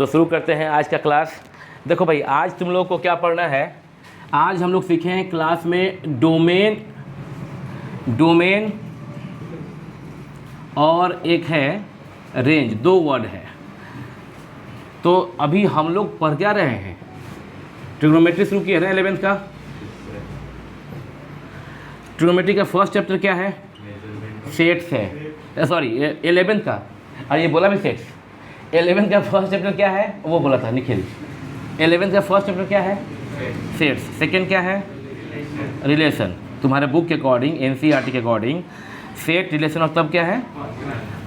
तो शुरू करते हैं आज का क्लास। देखो भाई, आज तुम लोग को क्या पढ़ना है। आज हम लोग सीखे हैं क्लास में डोमेन और एक है रेंज, दो वर्ड है। तो अभी हम लोग पढ़ क्या रहे हैं, ट्रिग्नोमेट्री शुरू किया है ना 11th का। ट्रिग्नोमेट्री का फर्स्ट चैप्टर क्या है, सेट्स है। सॉरी 11th का, अरे ये बोला भी सेट्स। 11th का फर्स्ट चैप्टर क्या है, वो बोला था निखिल। 11th का फर्स्ट चैप्टर क्या है, सेट्स। सेकंड क्या है, रिलेशन। तुम्हारे बुक के अकॉर्डिंग, एनसीईआरटी के अकॉर्डिंग सेट, रिलेशन और तब क्या है।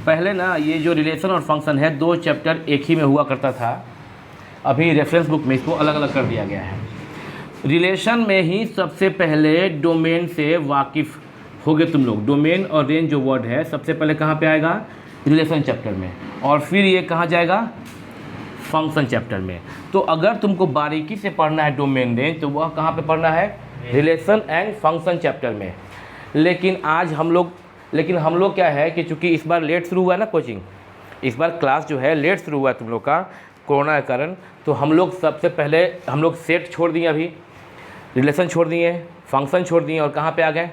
पहले ना ये जो रिलेशन और फंक्शन है, दो चैप्टर एक ही में हुआ करता था। अभी रेफरेंस बुक में इसको अलग अलग कर दिया गया है। रिलेशन में ही सबसे पहले डोमेन से वाकिफ़ होगे तुम लोग। डोमेन और रेंज जो वर्ड है सबसे पहले कहाँ पे आएगा, रिलेशन चैप्टर में, और फिर ये कहाँ जाएगा, फंक्शन चैप्टर में। तो अगर तुमको बारीकी से पढ़ना है डोमेन रेंज, तो वह कहाँ पे पढ़ना है, रिलेशन एंड फंक्शन चैप्टर में। लेकिन हम लोग क्या है कि चूँकि इस बार लेट शुरू हुआ है ना कोचिंग, इस बार क्लास जो है लेट शुरू हुआ है तुम लोग का कोरोना के कारण। तो हम लोग सबसे पहले सेट छोड़ दिए, अभी रिलेशन छोड़ दिए, फंक्शन छोड़ दिए, और कहाँ पे आ गए,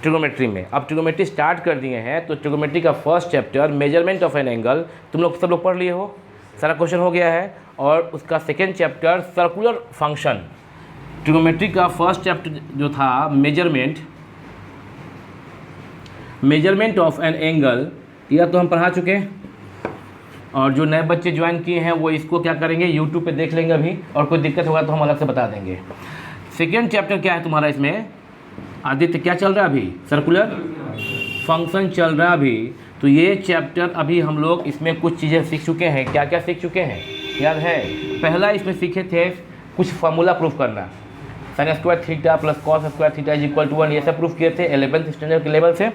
ट्रिग्नोमेट्री में। अब ट्रिग्नोमेट्री स्टार्ट कर दिए हैं। तो ट्रिग्नोमेट्री का first chapter measurement of an angle तुम लोग सब लोग पढ़ लिए हो, सारा क्वेश्चन हो गया है। और उसका second chapter circular function. Trigonometry का फर्स्ट चैप्टर जो था मेजरमेंट ऑफ एन एंगल, यह तो हम पढ़ा चुके हैं। और जो नए बच्चे ज्वाइन किए हैं वो इसको क्या करेंगे, यूट्यूब पे देख लेंगे अभी, और कोई दिक्कत होगा तो हम अलग से बता देंगे। सेकेंड चैप्टर क्या है तुम्हारा इसमें, आदित्य क्या चल रहा है अभी, सर्कुलर फंक्शन चल रहा है अभी। तो ये चैप्टर अभी हम लोग इसमें कुछ चीज़ें सीख चुके हैं। क्या क्या सीख चुके हैं याद है। पहला इसमें सीखे थे कुछ फार्मूला प्रूफ करना, sine square theta plus cos square theta is equal to 1, ये सब प्रूफ किए थे 11th स्टैंडर्ड के लेवल से।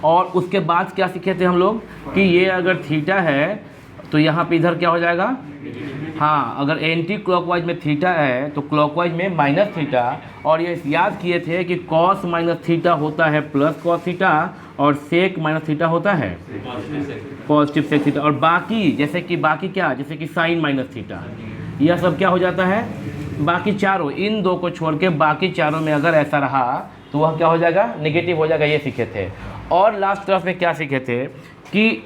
और उसके बाद क्या सीखे थे हम लोग कि ये अगर थीटा है तो यहाँ पे इधर क्या हो जाएगा, हाँ, अगर एंटी क्लॉकवाइज में थीटा है तो क्लॉकवाइज में माइनस थीटा। और ये याद किए थे कि कॉस माइनस थीटा होता है प्लस कॉस थीटा, और सेक माइनस थीटा होता है पॉजिटिव सेक थीटा। और बाकी जैसे कि साइन माइनस थीटा, यह सब क्या हो जाता है, बाकी चारों, इन दो को छोड़ के बाकी चारों में अगर ऐसा रहा तो वह क्या हो जाएगा, नेगेटिव हो जाएगा। ये सीखे थे। और लास्ट क्लास में क्या सीखे थे कि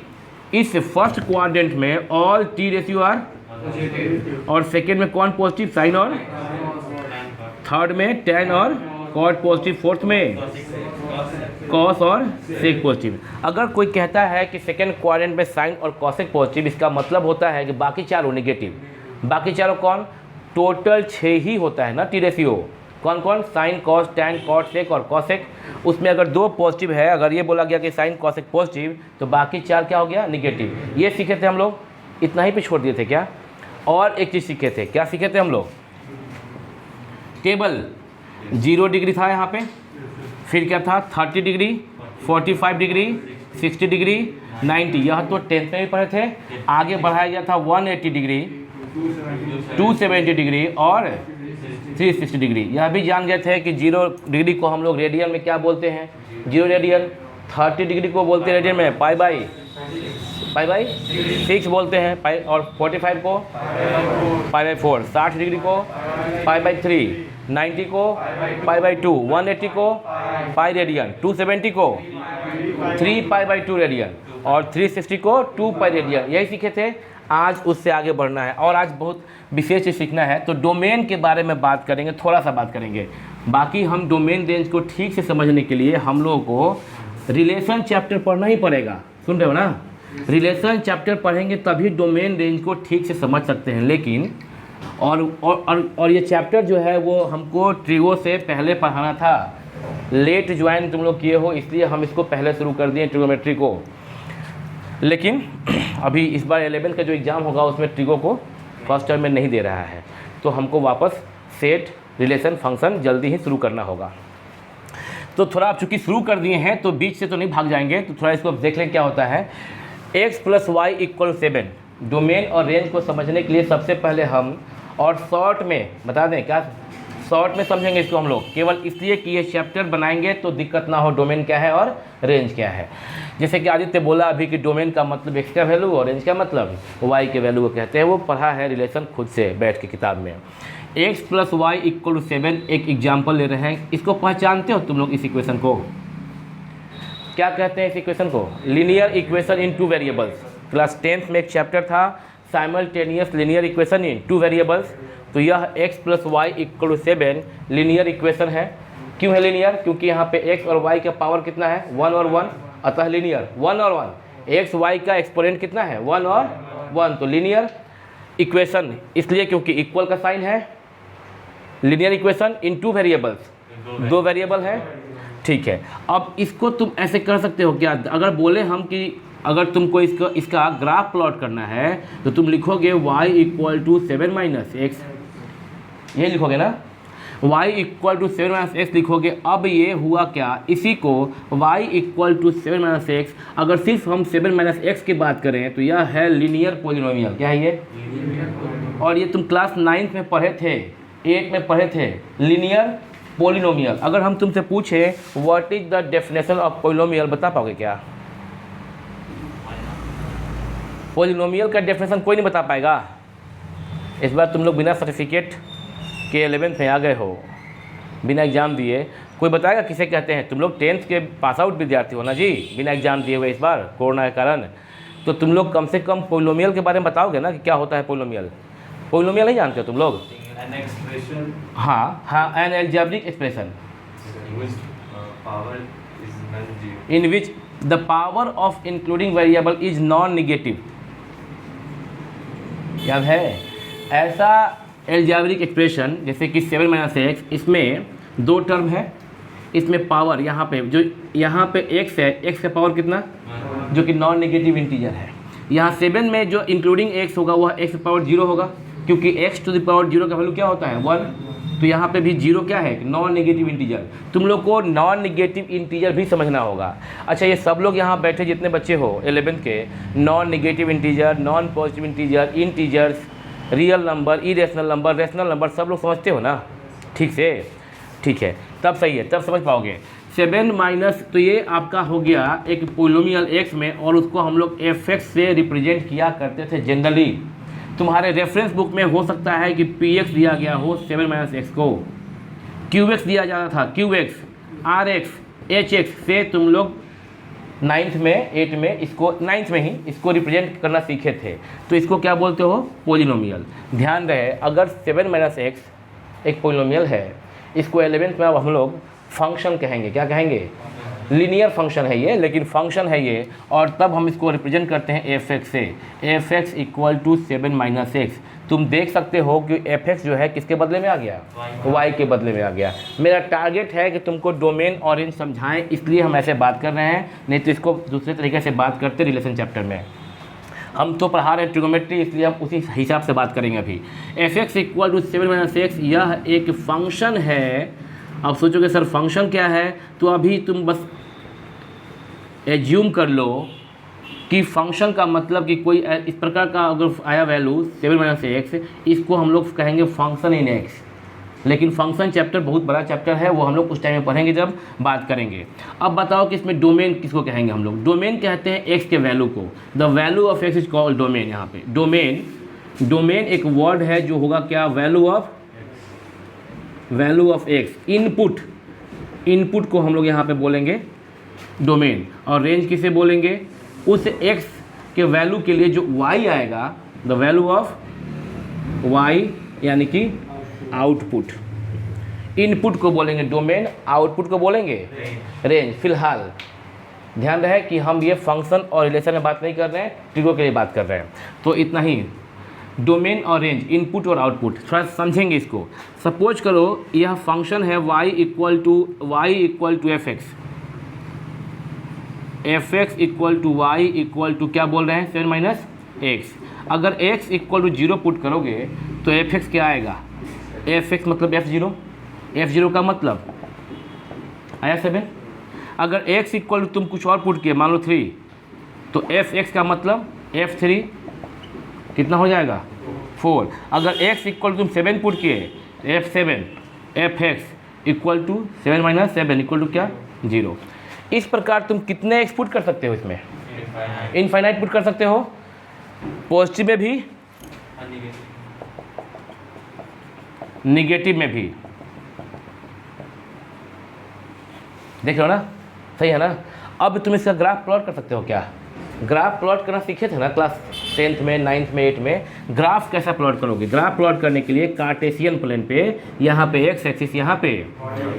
इस फर्स्ट क्वाड्रेंट में ऑल टी रेशियो आर, और सेकेंड में कौन पॉजिटिव, साइन, और थर्ड में टेन और कॉट पॉजिटिव, फोर्थ में कॉस और सेक पॉजिटिव। अगर कोई कहता है कि सेकेंड क्वाड्रेंट में साइन और कॉसेक पॉजिटिव, इसका मतलब होता है कि बाकी चारों नेगेटिव। बाकी चारों कौन, टोटल 6 ही होता है ना टी रेशियो। कौन कौन, sine cos tan cot sec और कॉसेक। उसमें अगर 2 पॉजिटिव है, अगर ये बोला गया कि साइन कॉसेक पॉजिटिव, तो बाकी 4 क्या हो गया, निगेटिव। ये सीखे थे हम लोग, इतना ही पे छोड़ दिए थे क्या। और एक चीज़ सीखे थे, क्या सीखे थे हम लोग, टेबल 0 डिग्री था यहाँ पे, फिर क्या था 30 डिग्री, 45 डिग्री, 60 डिग्री, 90। यह तो 10th में भी पढ़े थे। आगे बढ़ाया गया था 180 डिग्री, 270 डिग्री और 360 डिग्री। यह भी जान गए थे कि 0 डिग्री को हम लोग रेडियन में क्या बोलते हैं, 0 रेडियन। 30 डिग्री को बोलते हैं रेडियन में पाई बाई 6 बोलते हैं पाई, और 45 को पाई बाई 4, 60 डिग्री को पाई बाई 3, 90 को पाई बाई 2, 180 को पाई रेडियन, 270 को 3 पाई बाई 2 रेडियन, और 360 को 2 पाई रेडियन। यही सीखे थे। आज उससे आगे बढ़ना है, और आज बहुत विशेष चीज़ सीखना है। तो डोमेन के बारे में बात करेंगे, थोड़ा सा बात करेंगे। बाकी हम डोमेन रेंज को ठीक से समझने के लिए हम लोगों को रिलेशन चैप्टर पढ़ना ही पड़ेगा। सुन रहे हो ना, रिलेशन चैप्टर पढ़ेंगे तभी डोमेन रेंज को ठीक से समझ सकते हैं। लेकिन और ये चैप्टर जो है वो हमको ट्रिगो से पहले पढ़ाना था। लेट ज्वाइन तुम लोग किए हो, इसलिए हम इसको पहले शुरू कर दिए ट्रिगोमेट्री को। लेकिन अभी इस बार 11th का जो एग्ज़ाम होगा उसमें ट्रिगो को फर्स्ट टर्म में नहीं दे रहा है, तो हमको वापस सेट, रिलेशन, फंक्शन जल्दी ही शुरू करना होगा। तो थोड़ा आप चूँकि शुरू कर दिए हैं तो बीच से तो नहीं भाग जाएंगे, तो थोड़ा इसको देख लें क्या होता है। x + y = 7। डोमेन और रेंज को समझने के लिए सबसे पहले हम, और शॉर्ट में बता दें क्या, शॉर्ट में समझेंगे इसको हम लोग, केवल इसलिए कि ये चैप्टर बनाएंगे तो दिक्कत ना हो डोमेन क्या है और रेंज क्या है। जैसे कि आदित्य बोला अभी कि डोमेन का मतलब एक्स का वैल्यू और रेंज का मतलब वाई के वैल्यू को कहते हैं। वो पढ़ा है रिलेशन खुद से बैठ के किताब में। X plus y equal to 7 एक एग्जाम्पल ले रहे हैं। इसको पहचानते हो तुम लोग इस इक्वेशन को? क्या कहते हैं इस इक्वेशन को? Linear equation in two variables. Class 10th में एक चैप्टर था simultaneous linear equation in two variables. तो यह x plus y equal to 7 linear equation है। क्यों है लीनियर? क्योंकि यहाँ पे x और y का पावर कितना है? 1 और 1, अतः लीनियर 1 और 1। x y का एक्सपोनेंट कितना है? 1 और 1, तो लीनियर इक्वेशन इसलिए क्योंकि इक्वल का साइन है। Linear equation in two variables, दो वेरिएबल है, ठीक है। अब इसको तुम ऐसे कर सकते हो क्या? अगर बोले हम कि अगर तुमको इसका ग्राफ प्लॉट करना है तो तुम लिखोगे y equal to 7 minus x, ये लिखोगे ना, y equal to 7 minus x लिखोगे। अब ये हुआ क्या? इसी को y equal to 7 minus x, अगर सिर्फ हम 7 माइनस एक्स की बात करें तो यह है लीनियर पॉलिनोमियल। क्या है ये? और ये तुम क्लास 9th में पढ़े थे, 8 में पढ़े थे, लीनियर पॉलिनोमियल। अगर हम तुमसे पूछे what is the definition of polynomial, बता पाओगे क्या? पॉलिनोमियल का डेफिनेशन कोई नहीं बता पाएगा। इस बार तुम लोग बिना सर्टिफिकेट के 11th में आ गए हो, बिना एग्ज़ाम दिए। कोई बताएगा किसे कहते हैं? तुम लोग 10th के पास आउट विद्यार्थी हो ना जी, बिना एग्ज़ाम दिए हुए इस बार कोरोना के कारण। तो तुम लोग कम से कम पॉलिनोमियल के बारे में बताओगे ना कि क्या होता है पॉलिनोमियल। पॉलिनोमियल नहीं जानते हो तुम लोग? An expression हाँ हाँ, an algebraic expression in which power is non-zero. In which the power of including variable is non negative. याद है? ऐसा एल्जेब्रिक एक्सप्रेशन जैसे कि 7 माइनस एक्स, इसमें दो टर्म है, इसमें पावर यहाँ पे जो यहाँ पे x है, x का पावर कितना, जो कि नॉन नेगेटिव इंटीजर है। यहाँ 7 में जो इंक्लूडिंग x होगा वह x पावर 0 होगा, क्योंकि x टू द पावर 0 का वैल्यू क्या होता है? 1। तो यहाँ पे भी 0 क्या है? Non negative integer. तुम लोग को नॉन नेगेटिव इंटीजर भी समझना होगा। अच्छा, ये सब लोग यहाँ बैठे जितने बच्चे हो 11th के, non negative integer, non positive integer, integers, real number, irrational number, rational number, सब लोग समझते हो ना ठीक से? ठीक है, तब सही है, तब समझ पाओगे। 7 माइनस, तो ये आपका हो गया एक पॉलिनोमियल x में, और उसको हम लोग fx से रिप्रेजेंट किया करते थे जनरली। तुम्हारे रेफरेंस बुक में हो सकता है कि px दिया गया हो 7 माइनस एक्स को, qx दिया जाता था, qx, rx, hx से तुम लोग 9th में 8 में इसको 9th में ही इसको रिप्रेजेंट करना सीखे थे। तो इसको क्या बोलते हो? पॉलिनोमियल। ध्यान रहे, अगर 7 माइनस एक्स एक पॉलिनोमियल है, इसको 11th में अब हम लोग फंक्शन कहेंगे। क्या कहेंगे? लीनियर फंक्शन है ये, लेकिन फंक्शन है ये, और तब हम इसको रिप्रेजेंट करते हैं fx से। fx equal to 7 minus x. तुम देख सकते हो कि fx जो है किसके बदले में आ गया? y के बदले में आ गया। मेरा टारगेट है कि तुमको डोमेन और रेंज समझाएं, इसलिए हम ऐसे बात कर रहे हैं, नहीं तो इसको दूसरे तरीके से बात करते रिलेशन चैप्टर में। हम तो पढ़ा रहे हैं ट्रिगोमेट्री, इसलिए हम उसी हिसाब से बात करेंगे अभी। fx equal to 7 minus x, यह एक फंक्शन है। अब सोचोगे सर फंक्शन क्या है, तो अभी तुम बस एज्यूम कर लो कि फंक्शन का मतलब कि कोई इस प्रकार का अगर आया वैल्यू 7 माइनस एक्स, इसको हम लोग कहेंगे फंक्शन इन एक्स। लेकिन फंक्शन चैप्टर बहुत बड़ा चैप्टर है, वो हम लोग उस टाइम में पढ़ेंगे जब बात करेंगे। अब बताओ कि इसमें डोमेन किसको कहेंगे हम लोग? डोमेन कहते हैं एक्स के वैल्यू को। The value of x is called domain. यहाँ पे डोमेन एक वर्ड है जो होगा क्या? Value of x. इनपुट को हम लोग यहाँ पे बोलेंगे डोमेन, और रेंज किसे बोलेंगे? उस x के वैल्यू के लिए जो y आएगा, द वैल्यू ऑफ y, यानी कि आउटपुट। इनपुट को बोलेंगे डोमेन, आउटपुट को बोलेंगे रेंज। फिलहाल ध्यान रहे कि हम ये फंक्शन और रिलेशन में बात नहीं कर रहे हैं, ट्रिगो के लिए बात कर रहे हैं। तो इतना ही, डोमेन और रेंज, इनपुट और आउटपुट, थोड़ा समझेंगे इसको। सपोज करो यह फंक्शन है y equal to fx equal to y equal to क्या बोल रहे हैं? 7 माइनस एक्स। अगर x इक्वल टू 0 पुट करोगे तो fx क्या आएगा? fx मतलब f0 का मतलब आया 7। अगर x इक्वल टू तुम कुछ और पुट किए, मान लो 3, तो fx का मतलब f3 कितना हो जाएगा? 4। अगर x इक्वल टू तुम 7 पुट किए, f7 f x equal to 7 minus 7 equal to क्या 0। इस प्रकार तुम कितने एक्स पुट कर सकते हो इसमें? इनफाइनाइट पुट कर सकते हो, पॉजिटिव में भी निगेटिव में भी। देख रहे हो ना, सही है ना। अब तुम इसका ग्राफ प्लॉट कर सकते हो क्या? ग्राफ प्लॉट करना सीखे थे ना क्लास 10th में, 9th में, 8th में। ग्राफ कैसा प्लॉट करोगे? ग्राफ प्लॉट करने के लिए कार्टेशियन प्लेन पे यहाँ पे एक्स एक्सिस, यहाँ पे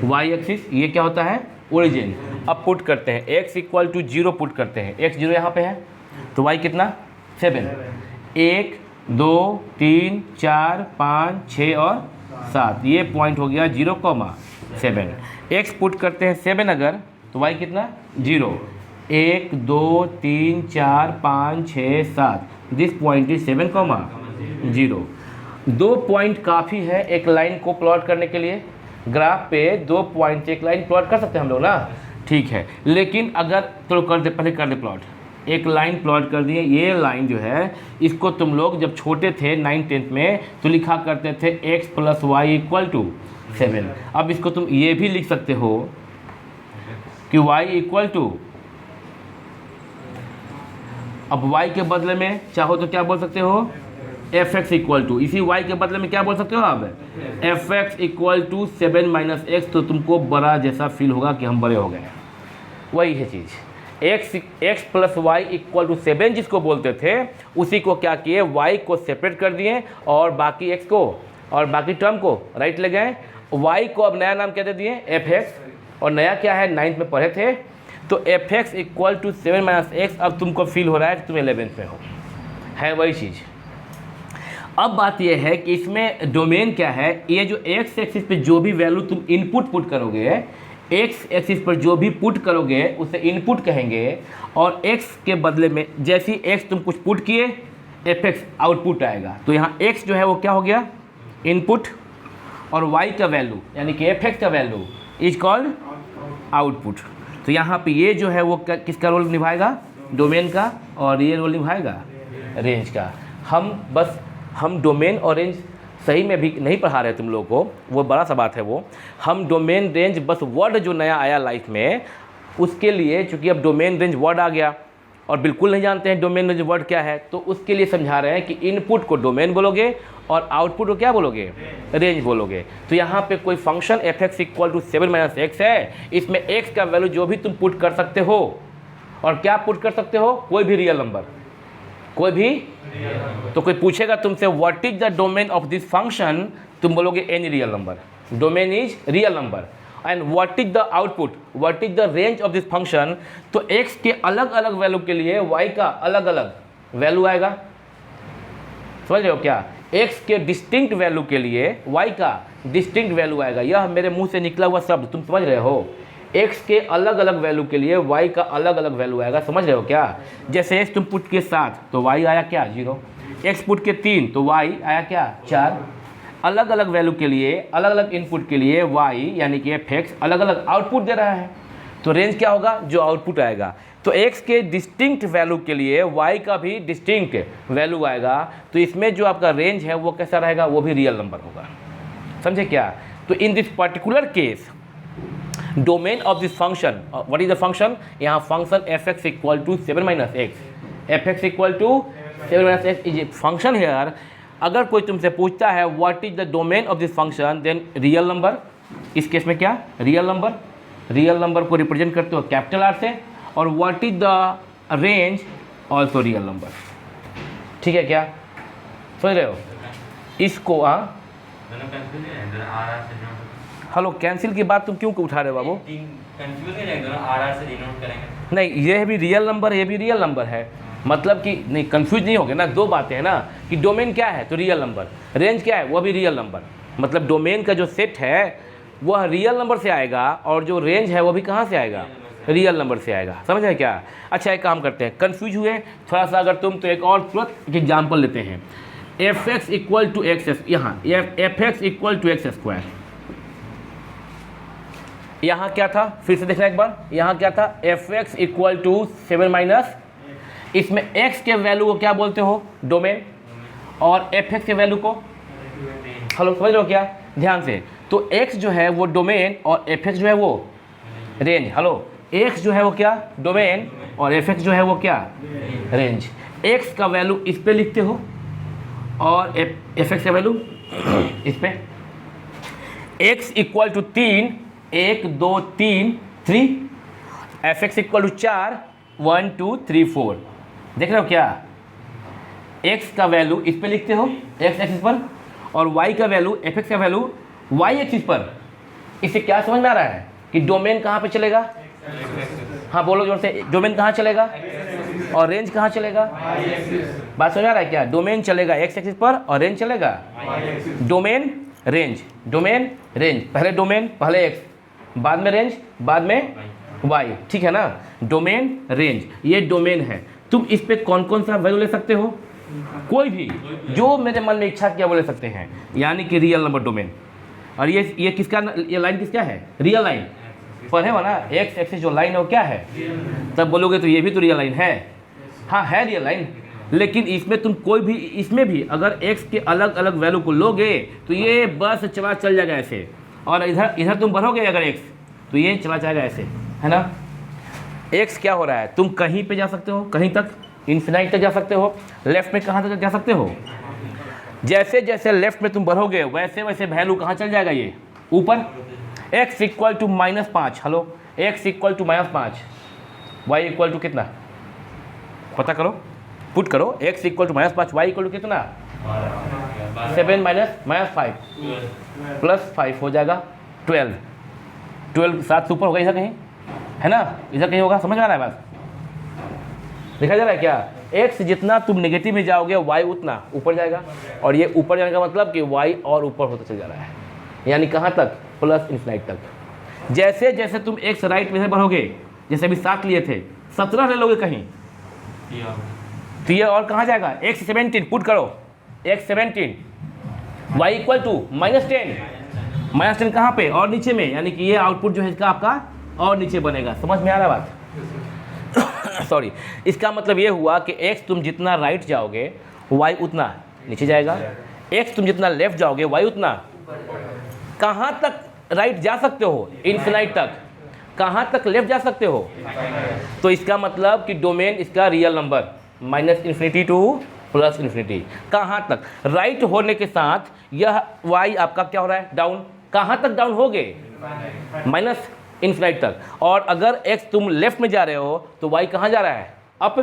वाई एक्सिस, ये क्या होता है ओरिजिन। अब पुट करते हैं x इक्वल टू 0 पुट करते हैं, x 0 यहाँ पे है तो y कितना 7, 1 2 3 4 5 6 और 7, ये पॉइंट हो गया 0,7। x पुट करते हैं 7 अगर तो y कितना 0, 1 2 3 4 5 6 7, दिस पॉइंट इज 7,0। 2 पॉइंट काफ़ी है एक लाइन को प्लॉट करने के लिए। ग्राफ पे 2 पॉइंट से एक लाइन प्लॉट कर सकते हैं हम लोग ना, ठीक है। लेकिन अगर तो कर दे, पहले कर दे प्लॉट, एक लाइन प्लॉट कर दिए। ये लाइन जो है इसको तुम लोग जब छोटे थे 9th 10th में तो लिखा करते थे x plus y equal to 7। अब इसको तुम ये भी लिख सकते हो कि y इक्वल टू, अब y के बदले में चाहो तो क्या बोल सकते हो एफ एक्स इक्वल टू, इसी y के बदले में क्या बोल सकते हो आप f x equal to 7 minus x. तो तुमको बड़ा जैसा फील होगा कि हम बड़े हो गए। वही है चीज़, x plus y equal to 7 जिसको बोलते थे उसी को क्या किए, y को सेपरेट कर दिए और बाकी x को और बाकी टर्म को राइट ले गए। y को अब नया नाम क्या दे दिए एफ एक्स, और नया क्या है 9th में पढ़े थे तो f x equal to 7 minus x. अब तुमको फील हो रहा है कि तुम 11th में हो, है वही चीज़। अब बात यह है कि इसमें डोमेन क्या है, ये जो एक्स एक्सिस पे जो भी वैल्यू तुम इनपुट पुट करोगे, एक्स एक्सिस पर जो भी पुट करोगे उसे इनपुट कहेंगे, और एक्स के बदले में जैसी एक्स तुम कुछ पुट किए एफ एक्स आउटपुट आएगा। तो यहाँ एक्स जो है वो क्या हो गया इनपुट, और वाई का वैल्यू यानी कि एफ एक्स का वैल्यू इज कॉल्ड आउटपुट। तो यहाँ पे ये जो है वो किसका रोल निभाएगा डोमेन का, और ये रोल निभाएगा रेंज का। हम डोमेन और रेंज सही में भी नहीं पढ़ा रहे तुम लोग को, वो बड़ा सा बात है वो। हम डोमेन रेंज बस वर्ड जो नया आया लाइफ में उसके लिए, चूँकि अब डोमेन रेंज वर्ड आ गया और बिल्कुल नहीं जानते हैं डोमेन रेंज वर्ड क्या है, तो उसके लिए समझा रहे हैं कि इनपुट को डोमेन बोलोगे और आउटपुट को क्या बोलोगे रेंज बोलोगे। तो यहाँ पे कोई function F x equal to 7 minus x है, इसमें एक्स का वैल्यू जो भी तुम पुट कर सकते हो, और क्या पुट कर सकते हो कोई भी रियल नंबर, कोई भी। तो कोई पूछेगा तुमसे what is the domain of this function, तुम बोलोगे any real number, domain is real number. And what is the output, what is the range of this function, तो x के अलग अलग वैल्यू के लिए y का अलग अलग वैल्यू आएगा। समझ रहे हो क्या, x के डिस्टिंक्ट वैल्यू के लिए y का डिस्टिंक्ट वैल्यू आएगा। यह मेरे मुंह से निकला हुआ शब्द तुम समझ रहे हो, x के अलग अलग वैल्यू के लिए y का अलग अलग वैल्यू आएगा। समझ रहे हो क्या, जैसे x तुम पुट के 7 तो y आया क्या 0, x पुट के 3 तो y आया क्या 4। अलग अलग वैल्यू के लिए अलग अलग इनपुट के लिए y यानी कि एफ एक्स अलग अलग आउटपुट दे रहा है, तो रेंज क्या होगा जो आउटपुट आएगा। तो x के डिस्टिंक्ट वैल्यू के लिए y का भी डिस्टिंक्ट वैल्यू आएगा, तो इसमें जो आपका रेंज है वो कैसा रहेगा, वो भी रियल नंबर होगा। समझे क्या। तो in this particular case domain of this function, what is the function, यहाँ function F x equal to 7 minus X, F x equal to 7 minus X is a function here. अगर कोई तुमसे पूछता है what is the domain of this function, then real number, इस case में क्या real number, real number को represent करते हो कैपिटल आर से, और what is the range also real number. ठीक है क्या, समझ रहे हो इसको। हेलो कैंसिल की बात तुम क्यों उठा रहे हो बाबू, नहीं ये भी रियल नंबर, ये भी रियल नंबर है, मतलब कि नहीं कंफ्यूज नहीं हो गया ना, दो बातें हैं ना, कि डोमेन क्या है तो रियल नंबर, रेंज क्या है वो भी रियल नंबर। मतलब डोमेन का जो सेट है वह रियल नंबर से आएगा, और जो रेंज है वो भी कहाँ से आएगा रियल नंबर से आएगा। समझ रहे क्या। अच्छा एक काम करते हैं, कंफ्यूज हुए थोड़ा सा अगर तुम, तो एक और तुरंत एग्जाम्पल लेते हैं। F x equal to X, यहाँ F x equal to X square, यहाँ क्या था फिर से देखना एक बार, यहाँ क्या था f x equal to 7 minus, इसमें x के वैल्यू को क्या बोलते हो डोमेन, और एफ एक्स के वैल्यू को, हेलो समझ लो क्या ध्यान से, तो x जो है वो डोमेन और fx जो है वो रेंज। हेलो, x जो है वो क्या डोमेन और fx जो है वो क्या रेंज। x का वैल्यू इस पे लिखते हो और fx का वैल्यू इस पे। x equal to 3, 1 2 3 3, fx equal to 4, 1 2 3 4। देख रहे हो क्या, x का वैल्यू इस पे लिखते हो x एक्सिस पर और y का वैल्यू fx का वैल्यू y एक्सिस पर। इससे क्या समझ में आ रहा है कि डोमेन कहाँ पे चलेगा? हाँ बोलो जोर से, डोमेन कहाँ चलेगा और रेंज कहाँ चलेगा? बात समझ आ रहा है क्या? डोमेन चलेगा x एक्सिस पर और रेंज चलेगा डोमेन रेंज, डोमेन रेंज। पहले डोमेन पहले x, बाद में रेंज बाद में y, ठीक है ना। डोमेन रेंज, ये डोमेन है। तुम इस पे कौन कौन सा वैल्यू ले सकते हो? कोई भी जो मेरे मन में इच्छा किया वो ले सकते हैं, यानी कि रियल नंबर डोमेन। और ये किसका, ये लाइन किसका है? Real line. पढ़े हो ना, एक्स एक्सिस जो लाइन है वो क्या है? तब बोलोगे तो ये भी तो रियल लाइन है। हाँ है रियल लाइन, लेकिन इसमें तुम कोई भी, इसमें भी अगर x के अलग अलग वैल्यू को लोगे तो ये बस चल जाएगा ऐसे, और इधर तुम बढ़ोगे अगर x तो ये चला जाएगा ऐसे, है ना। x क्या हो रहा है, तुम कहीं पे जा सकते हो, कहीं तक इन्फिनाइट तक जा सकते हो। लेफ्ट में कहाँ तक जा सकते हो? जैसे जैसे लेफ्ट में तुम बढ़ोगे वैसे वैसे वैल्यू कहाँ चल जाएगा? ये ऊपर। x equal to -5, hello, x equal to -5, y equal to कितना पता करो, पुट करो। x equal to -5, y equal to कितना? 7 -5 प्लस 5 हो जाएगा 12। 12 7 से ऊपर होगा इधर कहीं, है ना, इधर कहीं होगा। समझ में आ रहा है बात? देखा जा रहा है क्या? x जितना तुम नेगेटिव में जाओगे y उतना ऊपर जाएगा, और ये ऊपर जाने का मतलब कि y और ऊपर होता चल जा रहा है, यानी कहाँ तक? प्लस इन्फिनाइट तक। जैसे जैसे तुम x राइट में बढ़ोगे, जैसे अभी 7 लिए थे 17 ले लोगे कहीं तो ये और कहाँ जाएगा? x 17 पुट करो, x 17, y इक्वल टू -10, -10 कहाँ पे? और नीचे में, यानी कि ये आउटपुट जो है इसका आपका और नीचे बनेगा। समझ में आ रहा है बात? सॉरी, इसका मतलब ये हुआ कि x तुम जितना राइट जाओगे y उतना नीचे जाएगा, x तुम जितना लेफ्ट जाओगे y उतना। कहाँ तक राइट जा सकते हो? इन्फिनाइट तक। कहाँ तक लेफ्ट जा सकते हो? तो इसका मतलब कि डोमेन इसका real number -infinity to +infinity. कहाँ तक? राइट होने के साथ यह y आपका क्या हो रहा है? डाउन। कहाँ तक डाउन होगे? -इन्फिनाइट तक। और अगर x तुम लेफ्ट में जा रहे हो तो y कहाँ जा रहा है? अप।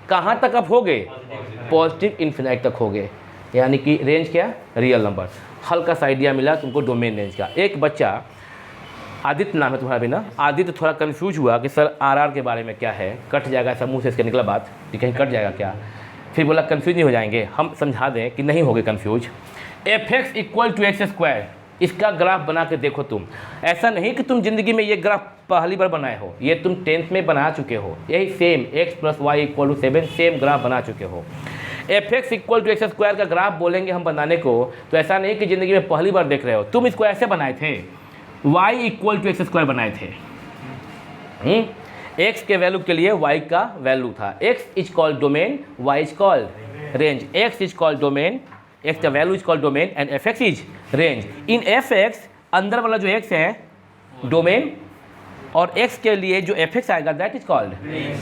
कहाँ तक अप होगे? पॉजिटिव इन्फिनाइट तक होगे, यानी कि रेंज क्या? Real number. हल्का सा आइडिया मिला तुमको डोमेन रेंज का। एक बच्चा, आदित्य नाम है तुम्हारा भी ना, आदित्य थोड़ा कंफ्यूज हुआ कि सर RR के बारे में क्या है, कट जाएगा ऐसा मुँह से इसका निकला बात कि कहीं कट जाएगा क्या। फिर बोला कंफ्यूज नहीं हो जाएंगे, हम समझा दें कि नहीं होगे confuse. fx equal to x², इसका ग्राफ बना के देखो तुम। ऐसा नहीं कि तुम जिंदगी में ये ग्राफ पहली बार बनाए हो, ये तुम 10th में बना चुके हो। यही same x + y = 7 same graph बना चुके हो। fx इक्वल टू x² का ग्राफ बोलेंगे हम बनाने को, तो ऐसा नहीं कि ज़िंदगी में पहली बार देख रहे हो। तुम इसको ऐसे बनाए थे, y इक्वल टू x² बनाए थे। x के वैल्यू के लिए y का वैल्यू था। x is called domain, y is called range. x is called domain, x का value is called domain and fx is range. In fx अंदर वाला जो x है डोमेन, और x के लिए जो fx आएगा that is called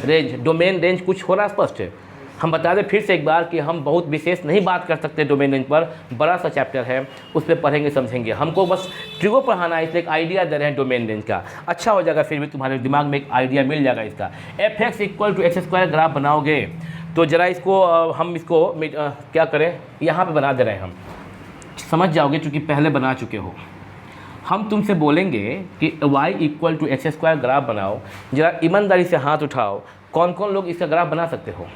range. Domain range कुछ हो रहा स्पष्ट है? हम बता दें फिर से एक बार कि हम बहुत विशेष नहीं बात कर सकते डोमेन रेंज पर, बड़ा सा चैप्टर है, उस पर पढ़ेंगे समझेंगे। हमको बस ट्रिगो पढ़ाना है, इसलिए एक आइडिया दे रहे हैं डोमेन रेंज का। अच्छा हो जाएगा, फिर भी तुम्हारे दिमाग में एक आइडिया मिल जाएगा इसका। fx equal to x² graph बनाओगे तो ज़रा इसको हम इसको क्या करें, यहाँ पे बना दे रहे हैं हम, समझ जाओगे चूँकि पहले बना चुके हो। हम तुमसे बोलेंगे कि y equal to x² graph बनाओ। ज़रा ईमानदारी से हाथ उठाओ, कौन कौन लोग इसका ग्राफ बना सकते हो?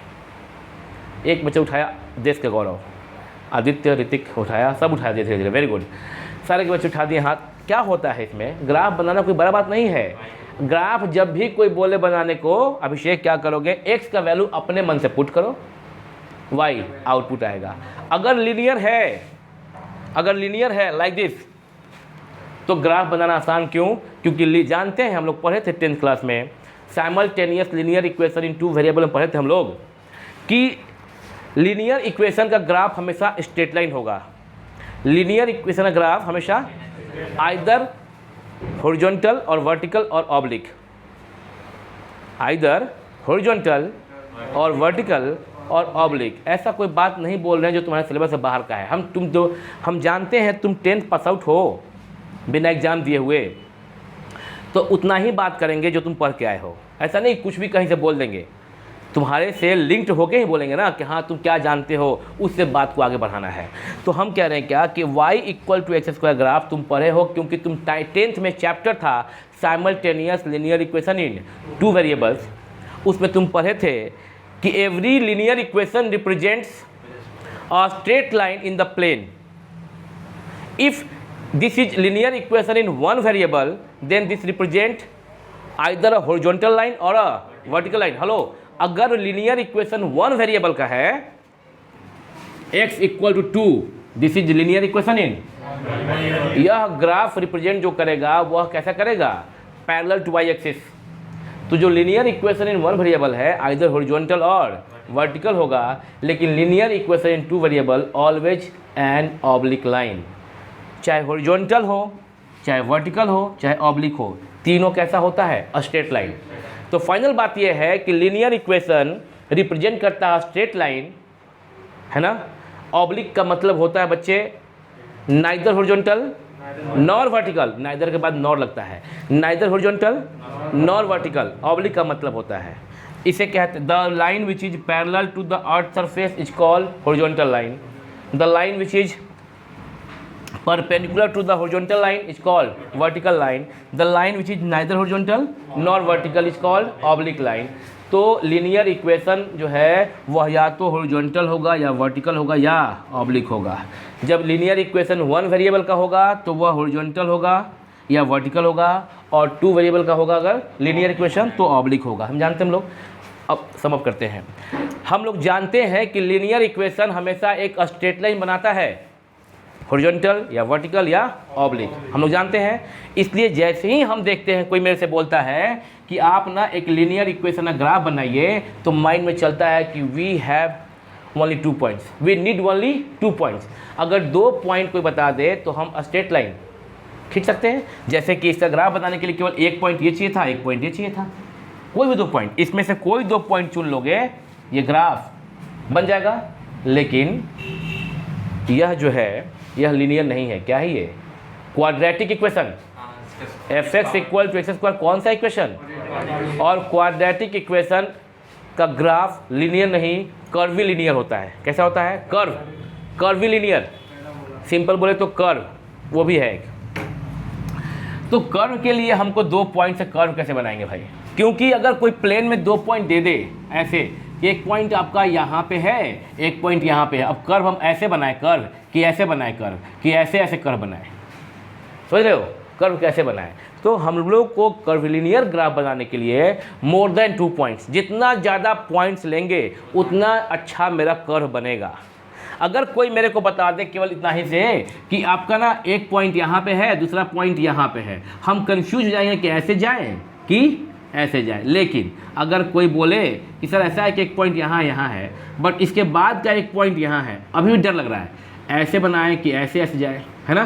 एक बच्चा उठाया, देश के गौरव, आदित्य, ऋतिक उठाया, सब उठा दिए धीरे धीरे, वेरी गुड। सारे के बच्चे उठा दिए हाथ। क्या होता है इसमें? ग्राफ बनाना कोई बड़ा बात नहीं है। ग्राफ जब भी कोई बोले बनाने को, अभिषेक क्या करोगे? x का वैल्यू अपने मन से पुट करो, y आउटपुट आएगा। अगर लीनियर है लाइक दिस, तो ग्राफ बनाना आसान। क्यों? क्योंकि जानते हैं, हम लोग पढ़े थे 10th क्लास में, simultaneous linear equation in 2 variable में पढ़े थे हम लोग कि लीनियर इक्वेशन का ग्राफ हमेशा स्ट्रेट लाइन होगा। लीनियर इक्वेशन का ग्राफ हमेशा आइदर हॉरिजॉन्टल और वर्टिकल और ऑब्लिक, आइदर हॉरिजॉन्टल और वर्टिकल और ऑब्लिक। ऐसा कोई बात नहीं बोल रहे हैं जो तुम्हारे सिलेबस से बाहर का है। हम जानते हैं तुम 10th पास आउट हो बिना एग्ज़ाम दिए हुए, तो उतना ही बात करेंगे जो तुम पढ़ के आए हो। ऐसा नहीं कुछ भी कहीं से बोल देंगे, तुम्हारे से लिंक्ड होके ही बोलेंगे ना कि हाँ तुम क्या जानते हो, उससे बात को आगे बढ़ाना है। तो हम कह रहे हैं क्या कि y = x² ग्राफ तुम पढ़े हो, क्योंकि तुम 10th में चैप्टर था simultaneous linear equation in 2 variables, उसमें तुम पढ़े थे कि every linear equation represents a straight line in the plane. If this is linear equation in 1 variable then this represent either a horizontal line और a vertical line. Hello, अगर linear equation 1 variable का है, x = 2, this is linear equation in, यह graph represent जो करेगा वह कैसा करेगा, पैरेलल टू y एक्सिस। तो जो लीनियर इक्वेशन इन 1 वेरिएबल है आइदर हॉरिजॉन्टल और वर्टिकल होगा, लेकिन linear equation in 2 variable always an oblique line. चाहे हॉरिजॉन्टल हो, चाहे वर्टिकल हो, चाहे ऑब्लिक हो, तीनों कैसा होता है, अ स्ट्रेट लाइन। तो फाइनल बात यह है कि लीनियर इक्वेशन रिप्रेजेंट करता है स्ट्रेट लाइन, है ना। ऑब्लिक का मतलब होता है बच्चे neither horizontal nor vertical, neither के बाद नॉर लगता है, neither horizontal nor vertical. Oblique का मतलब होता है, इसे कहते हैं the line which is parallel to the earth surface is called horizontal line, the line which is perpendicular to the horizontal line is called vertical line, the line which is neither horizontal nor vertical is called oblique line। तो linear equation जो है वह या तो horizontal होगा या vertical होगा या ऑब्लिक होगा। जब लीनियर इक्वेशन 1 वेरिएबल का होगा तो वह हॉरिजॉन्टल होगा या वर्टिकल होगा, और 2 वेरिएबल का होगा अगर लीनियर इक्वेशन तो ऑब्लिक होगा। हम जानते हैं हम लोग, अब सम अप करते हैं। हम लोग जानते हैं कि लीनियर इक्वेशन हमेशा एक स्ट्रेट लाइन बनाता है, हॉरिजॉन्टल या वर्टिकल या ऑब्लिक, हम लोग जानते हैं। इसलिए जैसे ही हम देखते हैं कोई मेरे से बोलता है कि आप ना एक लीनियर इक्वेशन का ग्राफ बनाइए, तो माइंड में चलता है कि we have only 2 points, we need only 2 points. अगर 2 पॉइंट कोई बता दे तो हम स्ट्रेट लाइन खींच सकते हैं। जैसे कि इसका ग्राफ बनाने के लिए केवल 1 पॉइंट ये चाहिए था, 1 पॉइंट ये चाहिए था, कोई भी 2 पॉइंट, इसमें से कोई 2 पॉइंट चुन लोगे ये ग्राफ बन जाएगा। लेकिन यह जो है यह लीनियर नहीं है, क्या है ये, क्वाड्रेटिक इक्वेशन। fx = x², कौन सा इक्वेशन, और क्वाड्रेटिक इक्वेशन का ग्राफ लीनियर नहीं कर्वी लीनियर होता है। कैसा होता है, कर्वी लीनियर, सिंपल बोले तो कर्व, वो भी है एक। तो कर्व के लिए हमको 2 पॉइंट से कर्व कैसे बनाएंगे भाई, क्योंकि अगर कोई प्लेन में 2 पॉइंट दे दे ऐसे, एक पॉइंट आपका यहाँ पे है, एक पॉइंट यहाँ पे है, अब कर्व हम ऐसे बनाए कर्व कि ऐसे बनाए कर्व कि ऐसे ऐसे कर्व बनाए, समझ रहे हो, कर्व कैसे बनाए। तो हम लोग को कर्विलिनियर ग्राफ बनाने के लिए मोर देन 2 पॉइंट्स, जितना ज़्यादा पॉइंट्स लेंगे उतना अच्छा मेरा कर्व बनेगा। अगर कोई मेरे को बता दे केवल इतना ही से कि आपका ना एक पॉइंट यहाँ पे है, दूसरा पॉइंट यहाँ पे है, हम कंफ्यूज हो जाएंगे कि ऐसे जाएं कि ऐसे जाए। लेकिन अगर कोई बोले कि सर ऐसा है कि एक पॉइंट यहाँ यहाँ है बट इसके बाद का एक पॉइंट यहाँ है, अभी भी डर लग रहा है, ऐसे बनाए कि ऐसे ऐसे जाए, है ना,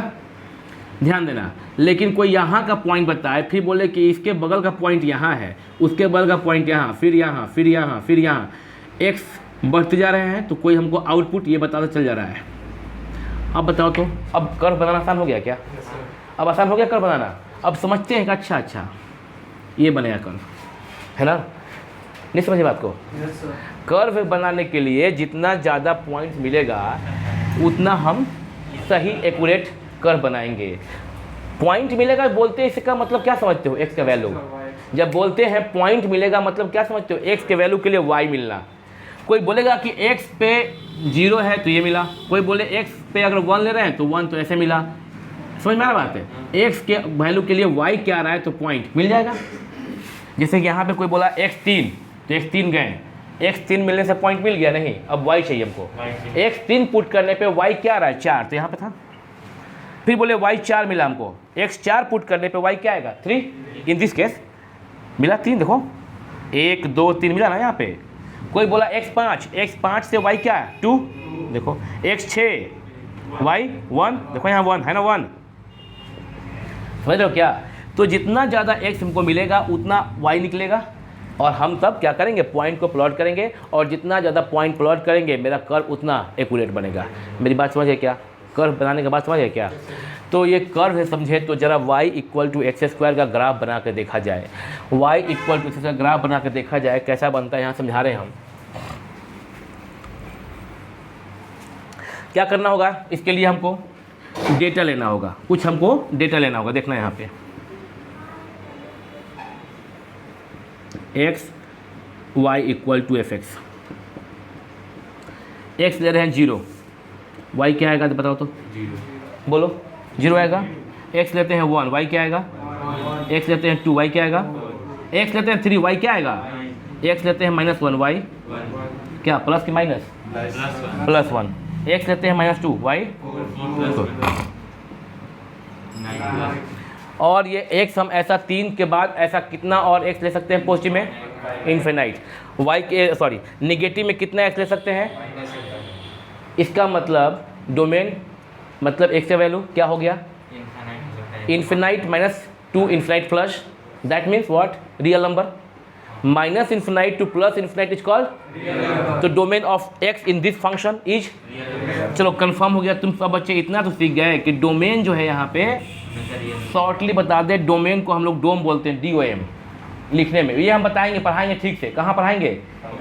ध्यान देना। लेकिन कोई यहाँ का पॉइंट बताए फिर बोले कि इसके बगल का पॉइंट यहाँ है, उसके बगल का पॉइंट यहाँ, फिर यहाँ, फिर यहाँ, फिर यहाँ, एक्स बढ़ते जा रहे हैं, तो कोई हमको आउटपुट ये बताता चल जा रहा है। अब बताओ तो अब कर्व बनाना आसान हो गया क्या, अब आसान हो गया कर्व बनाना। अब समझते हैं कि अच्छा ये बनेगा कर्व, है ना, नहीं समझे बात को। कर्व बनाने के लिए जितना ज़्यादा पॉइंट मिलेगा उतना हम सही एक्यूरेट कर्व बनाएंगे। पॉइंट मिलेगा बोलते हैं, इसका मतलब क्या समझते हो, एक्स का वैल्यू। जब बोलते हैं पॉइंट मिलेगा मतलब क्या समझते हो, एक्स के वैल्यू के लिए वाई मिलना। कोई बोलेगा कि एक्स पे 0 है तो ये मिला, कोई बोले एक्स पे अगर 1 ले रहे हैं तो 1 तो ऐसे मिला, समझ में आ रहा बात है। एक्स के वैल्यू के लिए वाई क्या आ रहा है तो पॉइंट मिल जाएगा। जैसे कि यहाँ पे कोई बोला x3 तो x3 गए, x3 मिलने से पॉइंट मिल गया, नहीं अब y चाहिए हमको। x3 पुट करने पे y क्या आ रहा है 4, तो यहाँ पे था। फिर बोले y4 मिला हमको, x4 पुट करने पे y क्या आएगा 3, इन दिस केस मिला 3, देखो 1 2 3 मिला ना यहाँ पे। कोई बोला x5 से y क्या है 2, देखो x6 y 1, देखो यहाँ 1 है ना 1, समझ रहे हो क्या? तो जितना ज़्यादा x हमको मिलेगा उतना y निकलेगा, और हम तब क्या करेंगे, पॉइंट को प्लॉट करेंगे, और जितना ज़्यादा पॉइंट प्लॉट करेंगे मेरा कर्व उतना एक्यूरेट बनेगा। मेरी बात समझे क्या? कर्व बनाने के बाद समझे क्या? तो ये कर्व है, समझे? तो ज़रा y = x² का ग्राफ बना के देखा जाए। y = x का ग्राफ बना के देखा जाए कैसा बनता है, यहाँ समझा रहे हैं हम। क्या करना होगा इसके लिए, हमको डेटा लेना होगा, कुछ हमको डेटा लेना होगा। देखना यहाँ पे x y = fx, x ले रहे हैं 0, y क्या आएगा तो बताओ तो, 0 बोलो 0 आएगा। x लेते हैं 1, y क्या आएगा? x लेते हैं 2, y क्या आएगा? x लेते हैं 3, y क्या आएगा? x लेते हैं -1, y 1 क्या प्लस की माइनस? +1। x लेते हैं -2, y 4 और ये x हम ऐसा 3 के बाद ऐसा कितना और x ले सकते हैं पॉजिटिव में? इन्फिनाइट। y के सॉरी नेगेटिव में कितना x ले सकते हैं? इसका मतलब डोमेन मतलब x का वैल्यू क्या हो गया? Infinite -2 infinite plus, that means what? Real number. -Infinite to +infinite is called, तो domain of x in this function is, चलो कंफर्म हो गया। तुम सब बच्चे इतना तो सीख गए कि डोमेन जो है यहाँ पे शॉर्टली बता दे, डोमेन को हम लोग डोम बोलते हैं, DOM लिखने में। ये हम बताएंगे, पढ़ाएंगे ठीक से। कहाँ पढ़ाएंगे?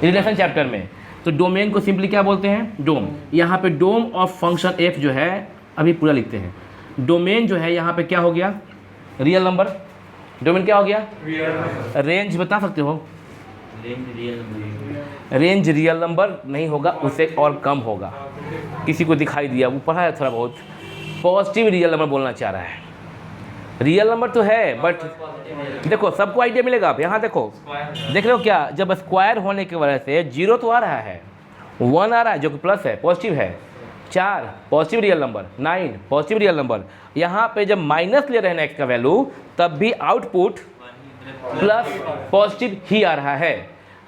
रिलेशन चैप्टर में। तो डोमेन को सिंपली क्या बोलते हैं? डोम। यहाँ पे डोम ऑफ फंक्शन f जो है, अभी पूरा लिखते हैं। डोमेन जो है यहाँ पे क्या हो गया? Real number. डोमेन क्या हो गया? रेंज बता सकते हो? रेंज रियल नंबर नहीं होगा, उससे और कम होगा। किसी को दिखाई दिया, वो पढ़ा है थोड़ा बहुत, पॉजिटिव रियल नंबर बोलना चाह रहा है। रियल नंबर तो है बट देखो सबको आइडिया मिलेगा। आप यहाँ देखो, देख रहे हो क्या? जब स्क्वायर होने की वजह से 0 तो आ रहा है, 1 आ रहा है जो कि प्लस है, पॉजिटिव है, 4 positive real number, 9 positive real number. यहाँ पे जब माइनस ले रहे हैं x का वैल्यू, तब भी आउटपुट प्लस पॉजिटिव ही आ रहा है।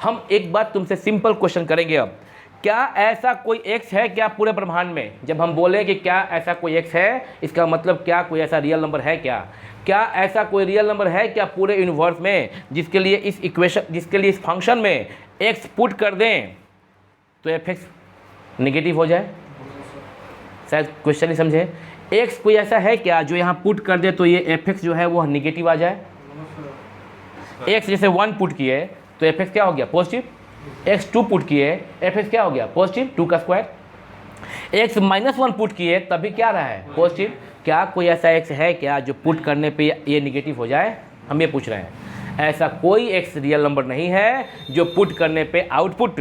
हम एक बात तुमसे सिंपल क्वेश्चन करेंगे अब, क्या ऐसा कोई x है क्या पूरे ब्रह्मांड में? जब हम बोले कि क्या ऐसा कोई x है, इसका मतलब क्या कोई ऐसा रियल नंबर है क्या? क्या ऐसा कोई रियल नंबर है क्या पूरे यूनिवर्स में जिसके लिए इस इक्वेशन, जिसके लिए इस फंक्शन में x पुट कर दें तो fx नेगेटिव हो जाए? शायद क्वेश्चन ही समझे। x कोई ऐसा है क्या जो यहाँ पुट कर दे तो ये fx जो है वो नेगेटिव आ जाए? x जैसे 1 पुट किए तो fx क्या हो गया? पॉजिटिव। x 2 पुट किए, fx क्या हो गया? पॉजिटिव, 2 का स्क्वायर। x -1 पुट किए तब भी क्या रहा है? पॉजिटिव। क्या कोई ऐसा x है क्या जो पुट करने पे ये नेगेटिव हो जाए? हम ये पूछ रहे हैं। ऐसा कोई x रियल नंबर नहीं है जो पुट करने पे आउटपुट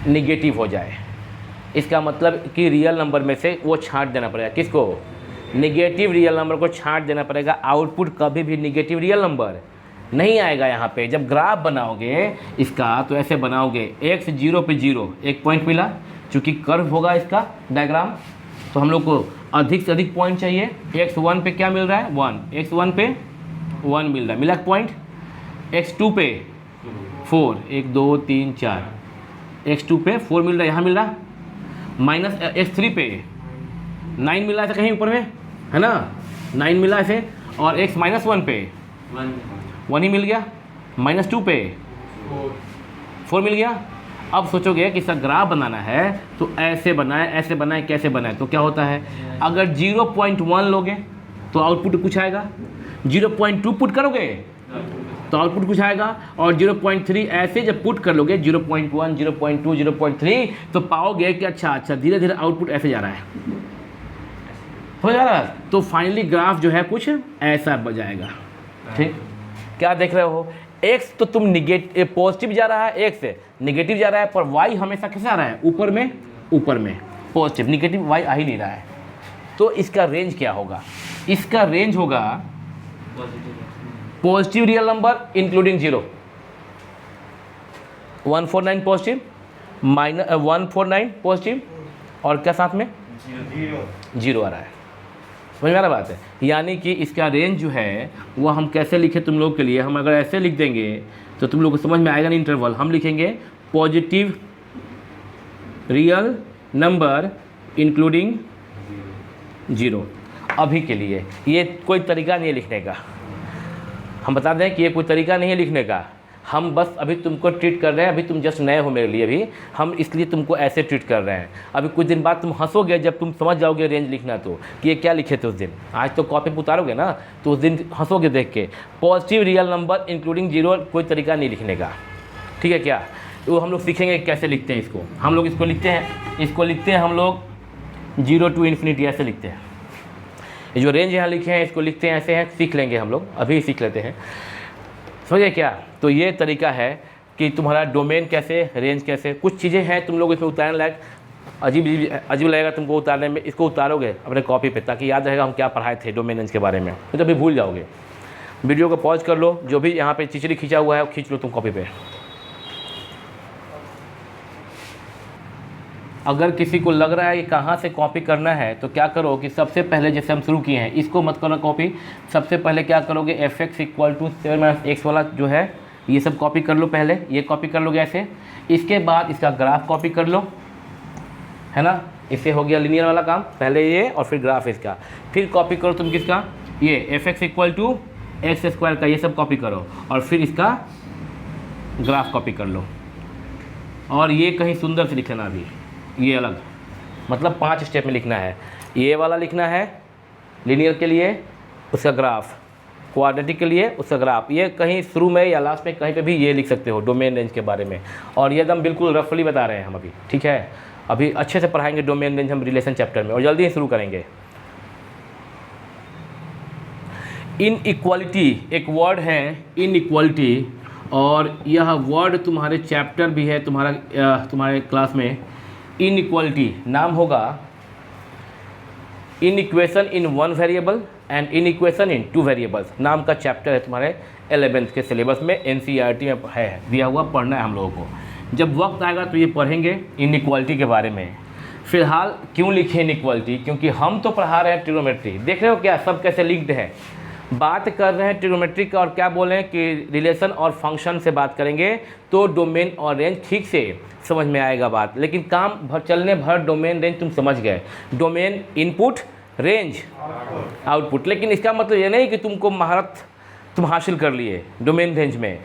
नेगेटिव हो जाए। इसका मतलब कि रियल नंबर में से वो छांट देना पड़ेगा। किसको? नेगेटिव रियल नंबर को छांट देना पड़ेगा। आउटपुट कभी भी नेगेटिव रियल नंबर नहीं आएगा। यहाँ पे जब ग्राफ बनाओगे इसका तो ऐसे बनाओगे, x 0 पे 0, एक पॉइंट मिला, चूँकि कर्व होगा इसका डायग्राम, तो हम लोग को अधिक से अधिक पॉइंट चाहिए। x1 पे क्या मिल रहा है? 1। x1 पे 1 मिल रहा है, मिला पॉइंट। x2 पे 4, 1 2 3 4, x2 पे 4 मिल रहा है, यहाँ मिल रहा। माइनस x3 पे 9 मिला है कहीं ऊपर में, है ना? 9 मिला ऐसे, और x -1 पे 1 ही मिल गया। -2 पे 4 मिल गया। अब सोचोगे कि इसका ग्राफ बनाना है तो ऐसे बनाए, ऐसे बनाए, कैसे बनाए? तो क्या होता है, अगर 0.1 लोगे तो आउटपुट कुछ आएगा, 0.2 पुट करोगे तो आउटपुट कुछ आएगा, और 0.3 ऐसे जब पुट कर लोगे 0.1, 0.2, 0.3 तो पाओगे कि अच्छा धीरे धीरे आउटपुट ऐसे जा रहा है, हो जा रहा है। तो फाइनली ग्राफ जो है कुछ ऐसा बजाएगा। ठीक, क्या देख रहे हो? x तो तुम निगेटिव पॉजिटिव जा रहा है, x निगेटिव जा रहा है, पर y हमेशा कैसे आ रहा है? ऊपर में पॉजिटिव, निगेटिव y आ ही नहीं रहा है। तो इसका रेंज क्या होगा? इसका रेंज होगा positive real number including 0, 149 positive, -149 positive, और क्या साथ में 0 आ रहा है। समझ में आ रहा बात है? यानी कि इसका रेंज जो है वो हम कैसे लिखें तुम लोग के लिए? हम अगर ऐसे लिख देंगे तो तुम लोग को समझ में आएगा नहीं इंटरवल। हम लिखेंगे पॉजिटिव रियल नंबर इंक्लूडिंग 0, अभी के लिए। ये कोई तरीका नहीं है लिखने का, हम बता दें कि ये कोई तरीका नहीं है लिखने का, हम बस अभी तुमको ट्रीट कर रहे हैं, अभी तुम जस्ट नए हो मेरे लिए, अभी हम इसलिए तुमको ऐसे ट्रीट कर रहे हैं। अभी कुछ दिन बाद तुम हंसोगे जब तुम समझ जाओगे रेंज लिखना तो कि ये क्या लिखे थे उस दिन। आज तो कॉपी पे उतारोगे ना तो उस दिन हंसोगे देख के। Positive real number including zero कोई तरीका नहीं लिखने का, ठीक है क्या। तो हम लोग सीखेंगे कैसे लिखते हैं इसको। हम लोग इसको लिखते हैं हम लोग 0 to infinity ऐसे लिखते हैं। ये जो रेंज यहाँ लिखे हैं इसको लिखते हैं ऐसे हैं, सीख लेंगे हम लोग, अभी सीख लेते हैं, समझे क्या। तो ये तरीका है कि तुम्हारा डोमेन कैसे, रेंज कैसे, कुछ चीज़ें हैं तुम लोग इसमें उतारने लायक, अजीब लगेगा तुमको उतारने में। इसको उतारोगे अपने कॉपी पे ताकि याद रहेगा हम क्या पढ़ाए थे डोमेन रेंज के बारे में, तो अभी भूल जाओगे। वीडियो को पॉज कर लो, जो भी यहाँ पे चिचड़ी खींचा हुआ है वो खींच लो तुम कॉपी पे। अगर किसी को लग रहा है कि कहाँ से कॉपी करना है तो क्या करो कि सबसे पहले जैसे हम शुरू किए हैं इसको मत करना कॉपी। सबसे पहले क्या करोगे, fx = 7 - x वाला जो है ये सब कॉपी कर लो, पहले ये कॉपी कर लोगे ऐसे। इसके बाद इसका ग्राफ कॉपी कर लो, है ना, इससे हो गया लीनियर वाला काम, पहले ये और फिर ग्राफ इसका। फिर कॉपी करो तुम किसका, ये fx = x² का, ये सब कॉपी करो और फिर इसका ग्राफ कॉपी कर लो। और ये कहीं सुंदर से लिख लेना, अभी ये अलग, मतलब 5 स्टेप में लिखना है। ये वाला लिखना है लीनियर के लिए, उसका ग्राफ, क्वाड्रेटिक के लिए उसका ग्राफ। ये कहीं शुरू में या लास्ट में कहीं पे भी ये लिख सकते हो डोमेन रेंज के बारे में। और ये एकदम बिल्कुल रफली बता रहे हैं हम अभी, ठीक है। अभी अच्छे से पढ़ाएंगे डोमेन रेंज हम रिलेशन चैप्टर में, और जल्दी ही शुरू करेंगे। इनइक्वालिटी एक वर्ड है, इनइक्वालिटी, और यह वर्ड तुम्हारे चैप्टर भी है तुम्हारे क्लास में। इनइक्वालिटी नाम होगा inequation in 1 variable and inequation in 2 variables, नाम का चैप्टर है तुम्हारे 11th के सिलेबस में, NCERT में है दिया हुआ, पढ़ना है हम लोगों को। जब वक्त आएगा तो ये पढ़ेंगे इनइक्वालिटी के बारे में। फिलहाल क्यों लिखे इनइक्वालिटी, क्योंकि हम तो पढ़ा रहे हैं ट्रिग्नोमेट्री, देख रहे हो क्या सब कैसे लिंक्ड है। बात कर रहे हैं ट्रिग्नोमेट्री का, और क्या बोलें कि रिलेशन और फंक्शन से बात करेंगे तो डोमेन और रेंज ठीक से समझ में आएगा बात। लेकिन काम भर चलने भर डोमेन रेंज तुम समझ गए, डोमेन इनपुट, रेंज आउटपुट। लेकिन इसका मतलब ये नहीं कि तुमको महारत तुम हासिल कर लिए डोमेन रेंज में,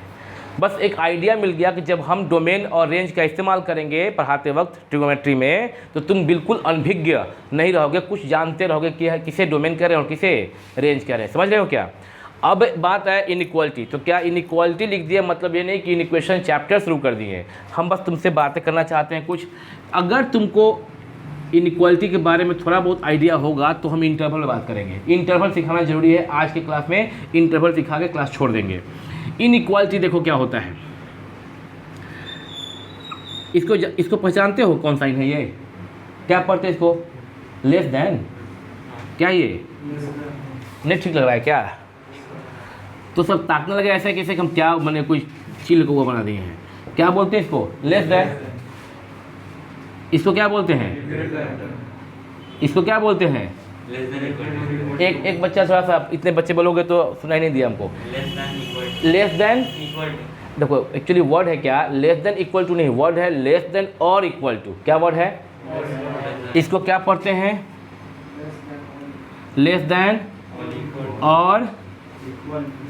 बस एक आइडिया मिल गया कि जब हम डोमेन और रेंज का इस्तेमाल करेंगे पढ़ाते वक्त ट्रिग्नोमेट्री में तो तुम बिल्कुल अनभिज्ञ नहीं रहोगे, कुछ जानते रहोगे कि किसे डोमेन कह रहे हैं और किसे रेंज कह रहे हैं, समझ रहे हो क्या। अब बात है इनइक्वालिटी, तो क्या इनइक्वालिटी लिख दिया मतलब ये नहीं कि इनइक्वेशन चैप्टर शुरू कर दिए, हम बस तुमसे बातें करना चाहते हैं कुछ। अगर तुमको इनइक्वालिटी के बारे में थोड़ा बहुत आइडिया होगा तो हम इंटरवल में बात करेंगे। इंटरवल सिखाना जरूरी है, आज के क्लास में इंटरवल सिखा के क्लास छोड़ देंगे। इनइक्वालिटी देखो क्या होता है, इसको पहचानते हो कौन साइन है, ये क्या पढ़ते हैं इसको, लेस देन, क्या ये नहीं ठीक लग रहा है क्या, तो सब ताकने लगे ऐसे कैसे हम क्या मैंने कोई चिल को वो बना दिए हैं। क्या बोलते हैं इसको, लेस देन, इसको क्या बोलते हैं, इसको क्या बोलते हैं, एक बच्चा थोड़ा सा, इतने बच्चे बोलोगे तो सुनाई नहीं दिया हमको। लेस देन, देखो एक्चुअली वर्ड है क्या, लेस देन इक्वल टू नहीं, वर्ड है लेस देन और इक्वल टू। क्या वर्ड है, इसको क्या पढ़ते हैं, लेस देन और,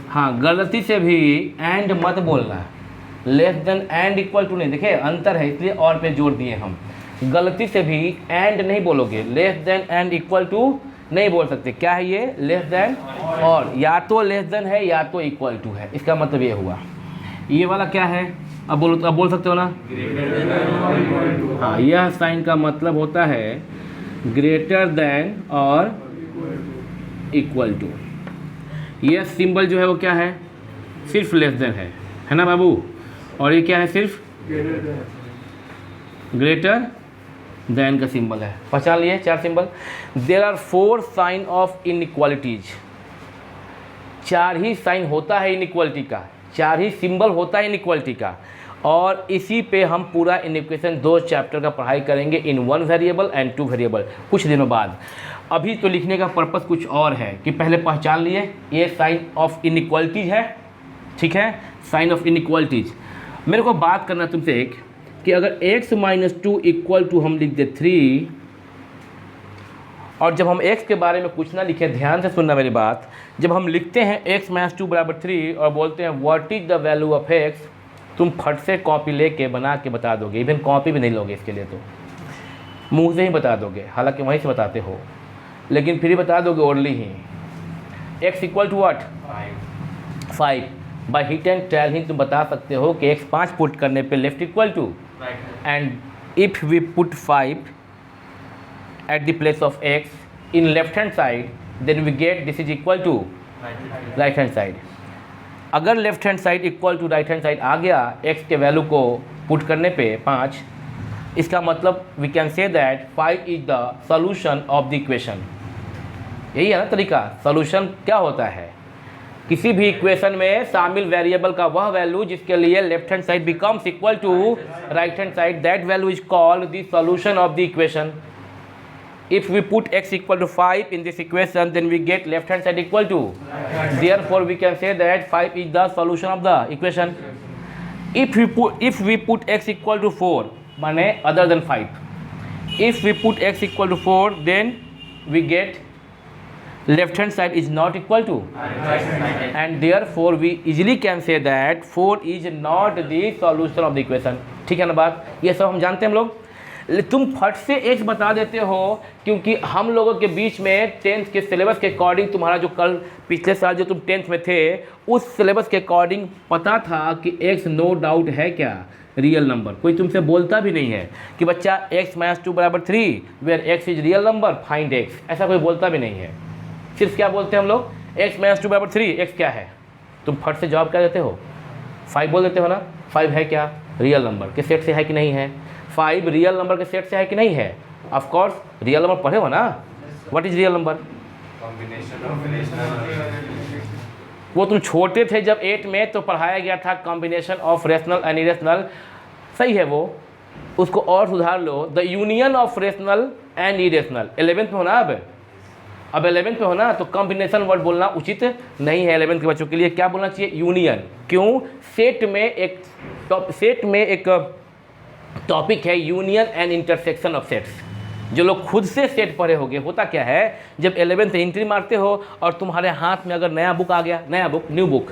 हाँ गलती से भी एंड मत बोलना, less than and equal to नहीं, देखिए अंतर है इसलिए और पे जोड़ दिए हम। गलती से भी एंड नहीं बोलोगे, less than and equal to नहीं बोल सकते। क्या है ये, लेस देन और, या तो लेस देन है या तो इक्वल टू है, इसका मतलब ये हुआ। ये वाला क्या है, अब बोलो, अब बोल सकते हो ना, हाँ यह साइन का मतलब होता है ग्रेटर देन और इक्वल टू। यह सिंबल जो है वो क्या है, सिर्फ लेस देन है ना बाबू, और ये क्या है, सिर्फ ग्रेटर देन का सिंबल है। पहचान लिए 4 symbol. There are 4 sign of inequalities, 4 ही साइन होता है इनइक्वालिटी का, 4 ही सिंबल होता है इनइक्वालिटी का, और इसी पे हम पूरा इनइक्वेशन 2 चैप्टर का पढ़ाई करेंगे इन 1 वेरिएबल एंड 2 वेरिएबल कुछ दिनों बाद। अभी तो लिखने का पर्पस कुछ और है कि पहले पहचान लिए ये साइन ऑफ इनइक्वालिटीज है, ठीक है, साइन ऑफ इनइक्वालिटीज। मेरे को बात करना तुमसे एक कि अगर x - 2 इक्वल टू हम लिख दे 3 और जब हम x के बारे में कुछ ना लिखें, ध्यान से सुनना मेरी बात, जब हम लिखते हैं x - 2 = 3 और बोलते हैं what is the value of x, तुम फट से कॉपी लेके बना के बता दोगे, इवन कॉपी भी नहीं लोगे इसके लिए, तो मुंह से ही बता दोगे, हालांकि वहीं से बताते हो लेकिन फिर ही बता दोगे ओरली ही। x = what 5, by hit and trial ही तुम बता सकते हो कि x 5 पुट करने पे left equal to, and if we put 5 at the place of x in left hand side, then we get this is equal to right hand side। अगर left hand side equal to right hand side आ गया x के value को put करने पे 5, इसका मतलब we can say that 5 is the solution of the equation. यही है ना तरीका। सॉल्यूशन क्या होता है? किसी भी इक्वेशन में शामिल वेरिएबल का वह वैल्यू जिसके लिए left hand side becomes equal to right hand side, that value is called the solution of the equation. If we put x = 5 in this equation, then we get left hand side equal to, therefore we can say that 5 is the solution of the equation। If we put x = 4, माने other than 5, if we put x = 4, then we get left hand side is not equal to, and therefore we easily can say that 4 is not the solution of the equation। ठीक है ना बात? ये सब हम जानते हैं हम लोग। तुम फट से x बता देते हो क्योंकि हम लोगों के बीच में 10th के सिलेबस के अकॉर्डिंग तुम्हारा जो कल पिछले साल जो तुम 10th में थे उस सिलेबस के अकॉर्डिंग पता था कि x नो डाउट है क्या रियल नंबर। कोई तुमसे बोलता भी नहीं है कि बच्चा x - 2 = 3 where x is real number, find x, ऐसा कोई बोलता भी नहीं है। सिर्फ क्या बोलते हैं हम लोग? x - 2 = 3, x क्या है? तुम फट से जवाब क्या देते हो? 5 बोल देते हो ना। 5 है क्या? रियल नंबर के सेट से है कि नहीं है? 5 रियल नंबर के सेट से है कि नहीं है? ऑफ कोर्स रियल नंबर पढ़े हो ना। What is real number? वो तुम छोटे थे जब 8 में तो पढ़ाया गया था combination of rational and irrational. सही है वो, उसको और सुधार लो, the union of rational and irrational. 11th में हो ना अब 11th में हो ना, तो कॉम्बिनेशन वर्ड बोलना उचित नहीं है 11th के बच्चों के लिए। क्या बोलना चाहिए? यूनियन। क्यों? सेट में एक टॉपिक है union and intersection of sets. जो लोग खुद से सेट पढ़े होंगे, होता क्या है जब 11th एंट्री मारते हो और तुम्हारे हाथ में अगर नया बुक आ गया, न्यू बुक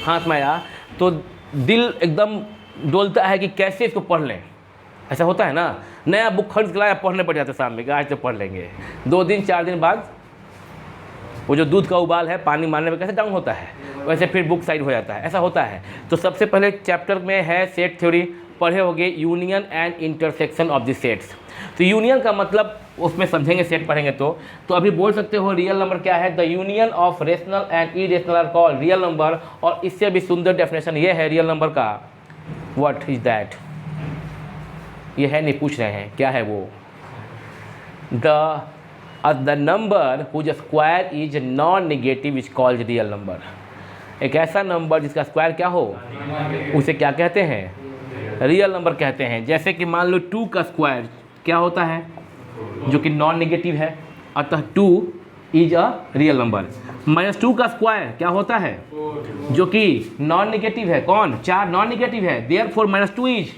हाथ में आया तो दिल एकदम डोलता है कि कैसे इसको पढ़ लें। ऐसा होता है ना, नया बुक खरीद के लाया, पढ़ने पड़ जाते सामने कि आज तो पढ़ लेंगे। 2 दिन 4 दिन बाद वो जो दूध का उबाल है पानी मारने में कैसे डाउन होता है, वैसे फिर बुक साइड हो जाता है। ऐसा होता है। तो सबसे पहले चैप्टर में है सेट थ्योरी, पढ़े होंगे union and intersection of the sets. तो यूनियन का मतलब उसमें समझेंगे, सेट पढ़ेंगे तो अभी बोल सकते हो रियल नंबर क्या है? The union of rational and irrational are called real number. और इससे भी सुंदर डेफिनेशन ये है रियल नंबर का, व्हाट इज दैट? ये है नहीं, पूछ रहे हैं क्या है वो? The number whose square is non negative is called real number. एक ऐसा नंबर जिसका स्क्वायर क्या हो, उसे क्या कहते हैं? रियल नंबर कहते हैं। जैसे कि मान लो 2 का स्क्वायर क्या होता है? जो कि नॉन नेगेटिव है, अतः 2 इज अ रियल नंबर। -2 का स्क्वायर क्या होता है? जो कि नॉन नेगेटिव है। कौन? 4 नॉन नेगेटिव है, therefore -2 is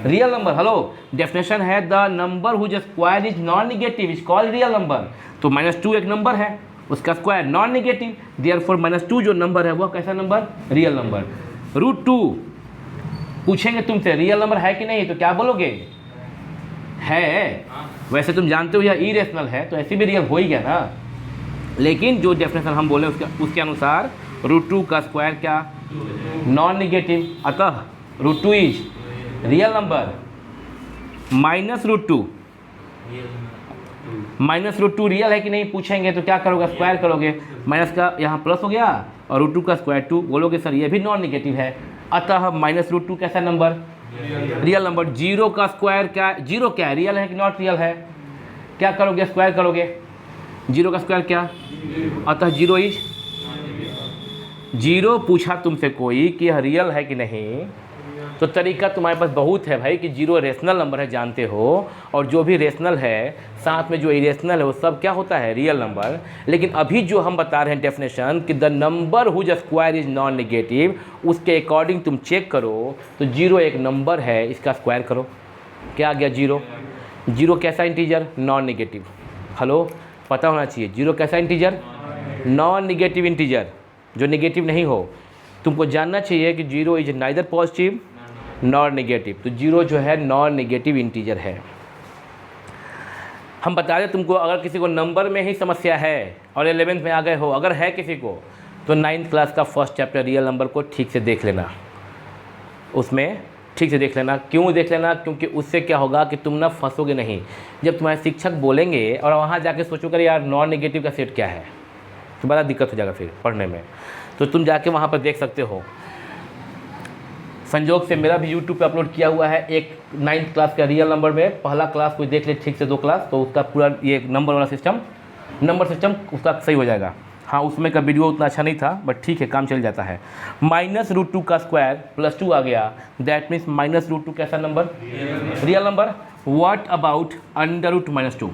real number. Hello, definition है the number whose square is non negative is called real number. तो -2 एक नंबर है, उसका स्क्वायर नॉन नेगेटिव, देयरफॉर -2 जो नंबर है वह कैसा नंबर? Real number. √2 पूछेंगे तुमसे रियल नंबर है कि नहीं, तो क्या बोलोगे? है। वैसे तुम जानते हो यह इरेशनल है, तो ऐसे भी रियल हो ही गया ना। लेकिन जो डेफिनेशन हम बोले उसके अनुसार √2 का स्क्वायर क्या? नॉन नेगेटिव, अतः √2 इज रियल नंबर। -√2 -√2 रियल है कि नहीं पूछेंगे तो क्या करोगे? स्क्वायर करोगे, माइनस का यहाँ प्लस हो गया और √2 का स्क्वायर 2, बोलोगे सर ये भी नॉन नेगेटिव है, अतः -√2 कैसा नंबर? Real number. 0 का स्क्वायर क्या? 0 क्या है? रियल है कि नॉट रियल है? क्या करोगे? स्क्वायर करोगे। 0 का स्क्वायर क्या? अतः 0 इज 0। पूछा तुमसे कोई कि यह रियल है कि नहीं, तो तरीका तुम्हारे पास बहुत है भाई कि 0 रेशनल नंबर है, जानते हो, और जो भी रेशनल है साथ में जो इरेशनल है वो सब क्या होता है? Real number. लेकिन अभी जो हम बता रहे हैं डेफिनेशन कि the number whose square is non negative, उसके अकॉर्डिंग तुम चेक करो तो 0 एक नंबर है, इसका स्क्वायर करो, क्या आ गया? 0। 0 कैसा इंटीजर? Non negative. हेलो, पता होना चाहिए जीरो कैसा इंटीजर, नॉन निगेटिव इंटीजर, जो निगेटिव नहीं हो। तुमको जानना चाहिए कि zero is neither positive nor negative, तो जीरो जो है नॉन नेगेटिव इंटीजर है। हम बता दें तुमको, अगर किसी को नंबर में ही समस्या है और 11th में आ गए हो, अगर है किसी को, तो 9th क्लास का फर्स्ट चैप्टर रियल नंबर को ठीक से देख लेना, उसमें ठीक से देख लेना। क्यों देख लेना? क्योंकि उससे क्या होगा कि तुम ना फंसोगे नहीं। जब तुम्हारे शिक्षक बोलेंगे और वहाँ जाके सोचोगे यार नॉन नेगेटिव का सेट क्या है, तो बड़ा दिक्कत हो जाएगा फिर पढ़ने में। तो तुम जाके वहाँ पर देख सकते हो। संजोग से मेरा भी यूट्यूब पे अपलोड किया हुआ है एक 9th क्लास का रियल नंबर में, पहला क्लास कोई देख ले ठीक से 2 क्लास, तो उसका पूरा ये नंबर वाला सिस्टम, नंबर सिस्टम उसका सही हो जाएगा। हाँ, उसमें का वीडियो उतना अच्छा नहीं था, बट ठीक है, काम चल जाता है। -√2 का स्क्वायर +2 आ गया, दैट मीन्स -√2 कैसा number, real number. What about √-2?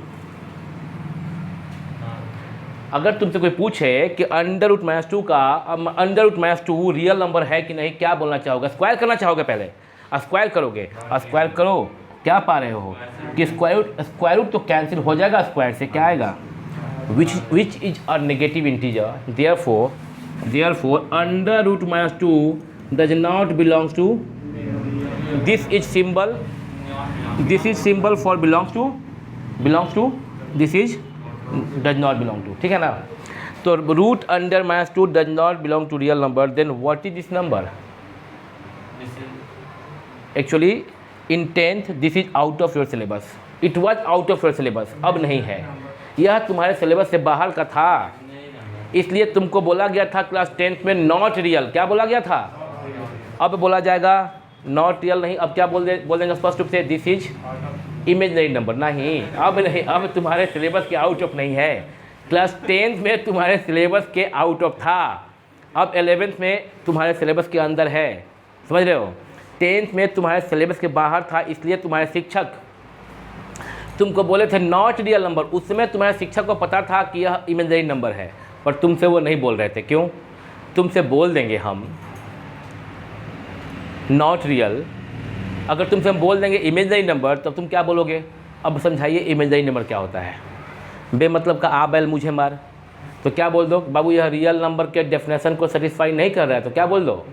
अगर तुमसे कोई पूछे कि √-2 का √-2 रियल नंबर है कि नहीं, क्या बोलना चाहोगे? स्क्वायर करना चाहोगे? पहले स्क्वायर करोगे, स्क्वायर करो, क्या पा रहे हो कि स्क्वायर रूट तो कैंसिल हो जाएगा, स्क्वायर से क्या आएगा, which is a negative integer, therefore √-2 does not belongs to, this is symbol for belongs to, this is does not belong to, ठीक है ना। तो √2 does not belong to real number, then what is this number? Actually in 10th this is out of your syllabus, it was out of your syllabus, अब नहीं है, यह तुम्हारे syllabus से बाहर का था, इसलिए तुमको बोला गया था क्लास 10th में नॉट रियल। क्या बोला गया था? अब बोला जाएगा नॉट रियल नहीं, अब क्या बोल देंगे स्पष्ट रूप से, दिस इज इमेजिनरी नंबर। नहीं, अब नहीं, अब तुम्हारे सिलेबस के आउट ऑफ नहीं है। क्लास 10th में तुम्हारे सिलेबस के आउट ऑफ था, अब 11th में तुम्हारे सिलेबस के अंदर है, समझ रहे हो। 10th में तुम्हारे सिलेबस के बाहर था, इसलिए तुम्हारे शिक्षक तुमको बोले थे नॉट रियल नंबर। उस समय तुम्हारे शिक्षक को पता था कि यह इमेजिनरी नंबर है, पर तुमसे वो नहीं बोल रहे थे। क्यों? तुमसे बोल देंगे हम नॉट रियल, अगर तुमसे हम बोल देंगे इमेजिनरी नंबर, तब तुम क्या बोलोगे? अब समझाइए इमेजिनरी नंबर क्या होता है। बेमतलब का आ बैल मुझे मार, तो क्या बोल दो? बाबू यह रियल नंबर के डेफिनेशन को सेटिस्फाई नहीं कर रहा है, तो क्या बोल दो?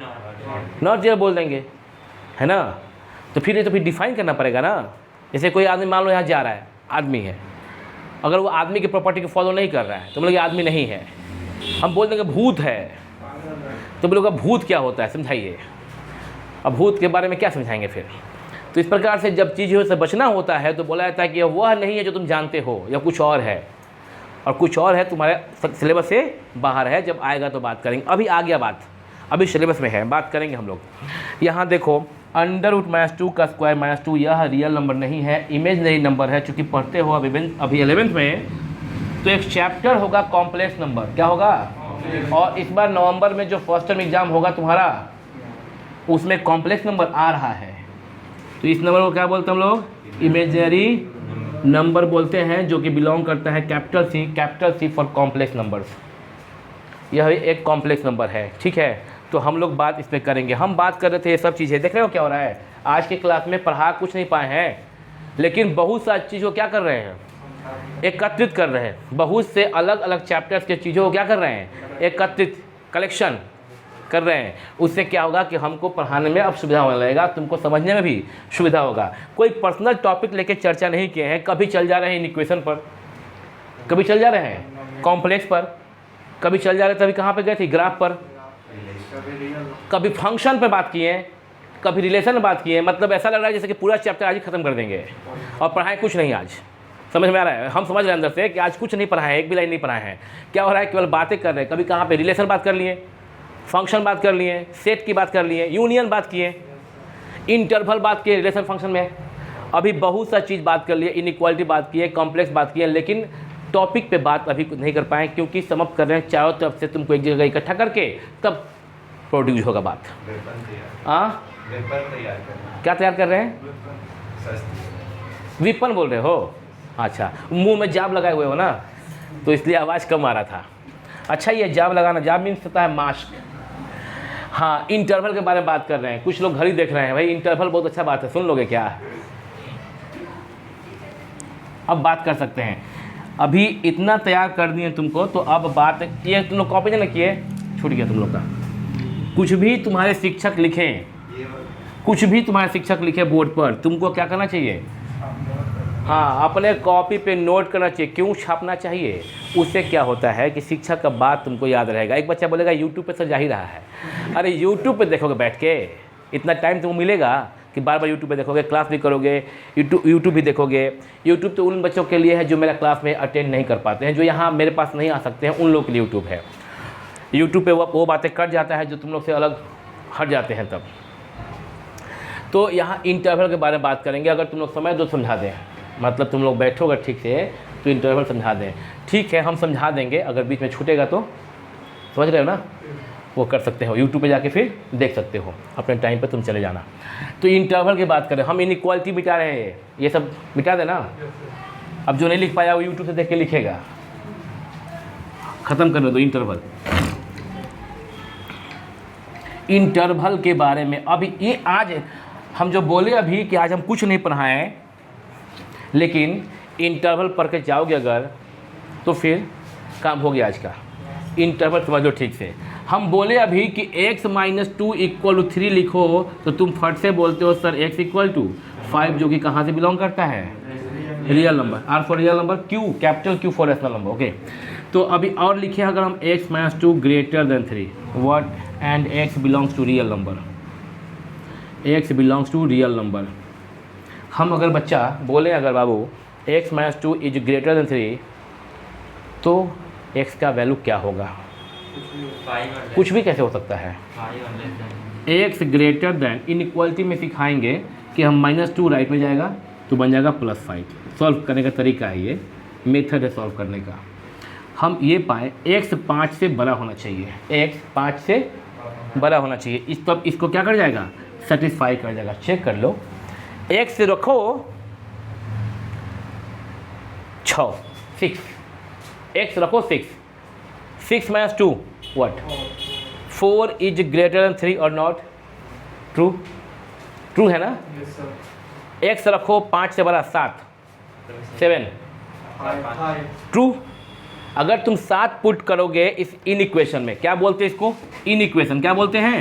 नॉट रियल बोल देंगे, है ना। तो फिर ये तो फिर डिफाइन करना पड़ेगा ना। जैसे कोई आदमी मान लो यहाँ जा रहा है, आदमी है, अगर वो आदमी की प्रॉपर्टी को फॉलो नहीं कर रहा है तो बोलेंगे आदमी नहीं है। हम बोल देंगे भूत है, तो बोलोगे भूत क्या होता है, समझाइए। अब भूत के बारे में क्या समझाएंगे फिर? तो इस प्रकार से जब चीज़ों से बचना होता है तो बोला जाता है कि वह नहीं है जो तुम जानते हो, या कुछ और है, और कुछ और है तुम्हारे सिलेबस से बाहर है। जब आएगा तो बात करेंगे, अभी आ गया बात, अभी सिलेबस में है, बात करेंगे हम लोग। यहाँ देखो √-2 का स्क्वायर -2 यह रियल नंबर नहीं है, इमेजिनरी नंबर है। चूँकि पढ़ते हो अभी 11th में, तो एक चैप्टर होगा कॉम्प्लेक्स नंबर। क्या होगा? और इस बार नवंबर में जो फर्स्ट टर्म एग्जाम होगा तुम्हारा, उसमें कॉम्प्लेक्स नंबर आ रहा है। तो इस नंबर को क्या बोलते हैं हम लोग? इमेजिनरी नंबर बोलते हैं, जो कि बिलोंग करता है capital C for complex numbers. यह एक कॉम्प्लेक्स नंबर है, ठीक है। तो हम लोग बात इस पर करेंगे। हम बात कर रहे थे ये सब चीज़ें, देख रहे हो क्या हो रहा है। आज के क्लास में पढ़ा कुछ नहीं पाए हैं, लेकिन बहुत सारी चीज़ों को क्या कर रहे हैं, एकत्रित कर रहे हैं। बहुत से अलग अलग चैप्टर्स के चीज़ों को क्या कर रहे हैं, एकत्रित, कलेक्शन कर रहे हैं। उससे क्या होगा कि हमको पढ़ाने में अब सुविधा होने लगेगा, तुमको समझने में भी सुविधा होगा। कोई पर्सनल टॉपिक लेके चर्चा नहीं किए हैं, कभी चल जा रहे हैं इक्वेशन पर, कभी चल जा रहे हैं कॉम्प्लेक्स पर, कभी चल जा रहे तभी कहाँ पे गए थे, ग्राफ पर, कभी फंक्शन पे बात किए, कभी रिलेशन में बात किए। मतलब ऐसा लग रहा है जैसे कि पूरा चैप्टर आज ही खत्म कर देंगे और पढ़ाए कुछ नहीं। आज समझ में आ रहा है, हम समझ रहे हैं अंदर से कि आज कुछ नहीं पढ़ाए हैं, एक भी लाइन नहीं पढ़ाए हैं। क्या हो रहा है, केवल बातें कर रहे हैं। कभी कहाँ पे रिलेशन बात कर लिए, फंक्शन बात कर लिए, सेट की बात कर लिए, यूनियन बात किए, इंटरवल बात किए रिलेशन फंक्शन में, अभी बहुत सा चीज़ बात कर लिए, इनइक्वालिटी बात की है, कॉम्प्लेक्स बात की है, लेकिन टॉपिक पे बात अभी नहीं कर पाए क्योंकि समअप कर रहे हैं चारों तरफ से तुमको एक जगह इकट्ठा करके तब प्रोड्यूस होगा बात। हाँ, क्या तैयार कर रहे हैं? विपन बोल रहे हो? अच्छा, मुंह में जाब लगाए हुए हो ना, तो इसलिए आवाज़ कम आ रहा था। अच्छा, ये जाब लगाना, जाब मीन्स होता है मास्क। हाँ, इंटरवल के बारे में बात कर रहे हैं। कुछ लोग घड़ी देख रहे हैं, भाई इंटरवल बहुत अच्छा बात है, सुन लोगे क्या? अब बात कर सकते हैं। अभी इतना तैयार कर दिए तुमको, तो अब बात ये तुम लोग कॉपी ना किए, छूट गया तुम लोग का। कुछ भी तुम्हारे शिक्षक लिखें, कुछ भी तुम्हारे शिक्षक लिखे बोर्ड पर, तुमको क्या करना चाहिए? हाँ, अपने कॉपी पे नोट करना चाहिए। क्यों छापना चाहिए? उससे क्या होता है कि शिक्षक का बात तुमको याद रहेगा। एक बच्चा बोलेगा यूट्यूब पे तो जा ही रहा है। अरे यूट्यूब पे देखोगे बैठ के, इतना टाइम तुमको मिलेगा कि बार बार यूट्यूब पे देखोगे, क्लास भी करोगे, यूट्यूब भी देखोगे। यूट्यूब तो उन बच्चों के लिए है जो मेरा क्लास में अटेंड नहीं कर पाते हैं, जो यहाँ मेरे पास नहीं आ सकते हैं, उन लोगों के लिए यूट्यूब है। यूट्यूब पे वो बातें कर जाता है जो तुम लोग से अलग हट जाते हैं तब। तो यहाँ इंटरवल के बारे में बात करेंगे। अगर तुम लोग समय दो समझा दें, मतलब तुम लोग बैठोगे ठीक से तो इंटरवल समझा दें। ठीक है, हम समझा देंगे, अगर बीच में छूटेगा तो समझ रहे हो ना, वो कर सकते हो, यूट्यूब पे जाके फिर देख सकते हो, अपने टाइम पे तुम चले जाना। तो इंटरवल की बात करें, हम इनइक्वालिटी मिटा रहे हैं, ये सब मिटा देना। अब जो नहीं लिख पाया वो यूट्यूब से देख के लिखेगा। ख़त्म करने दो इंटरवल। इंटरवल के बारे में अभी ये आज हम जो बोले अभी कि आज हम कुछ नहीं पढ़ाएं, लेकिन इंटरवल पढ़ के जाओगे अगर तो फिर काम हो गया आज का। इंटरवल समझ लो ठीक से। हम बोले अभी कि x - 2 = 3 लिखो, तो तुम फट से बोलते हो सर x = 5, जो कि कहाँ से बिलोंग करता है? Real number. R for real number, Q capital Q for rational number. Okay, तो अभी और लिखे अगर हम x - 2 > 3 what and x belongs to real number, x belongs to real number. हम अगर बच्चा बोले अगर बाबू x - 2 > 3, तो x का वैल्यू क्या होगा? कुछ भी कैसे हो सकता है? x ग्रेटर देन, इनइक्वालिटी में सिखाएंगे कि हम -2 राइट में जाएगा तो बन जाएगा +5। सॉल्व करने का तरीका है, ये मेथड है सॉल्व करने का। हम ये पाए x 5 से बड़ा होना चाहिए, x 5 से बड़ा होना चाहिए। इस तब इसको क्या कर जाएगा? सेटिस्फाई कर जाएगा। चेक कर लो, x रखो 6, 6, x रखो 6, 6 - 2 what? 4 is greater than 3 or not? True? True है ना? x रखो 5 से बड़ा 7, 7, ट्रू। अगर तुम 7 पुट करोगे इस इन इक्वेशन में, क्या बोलते हैं इसको? In equation. क्या बोलते हैं?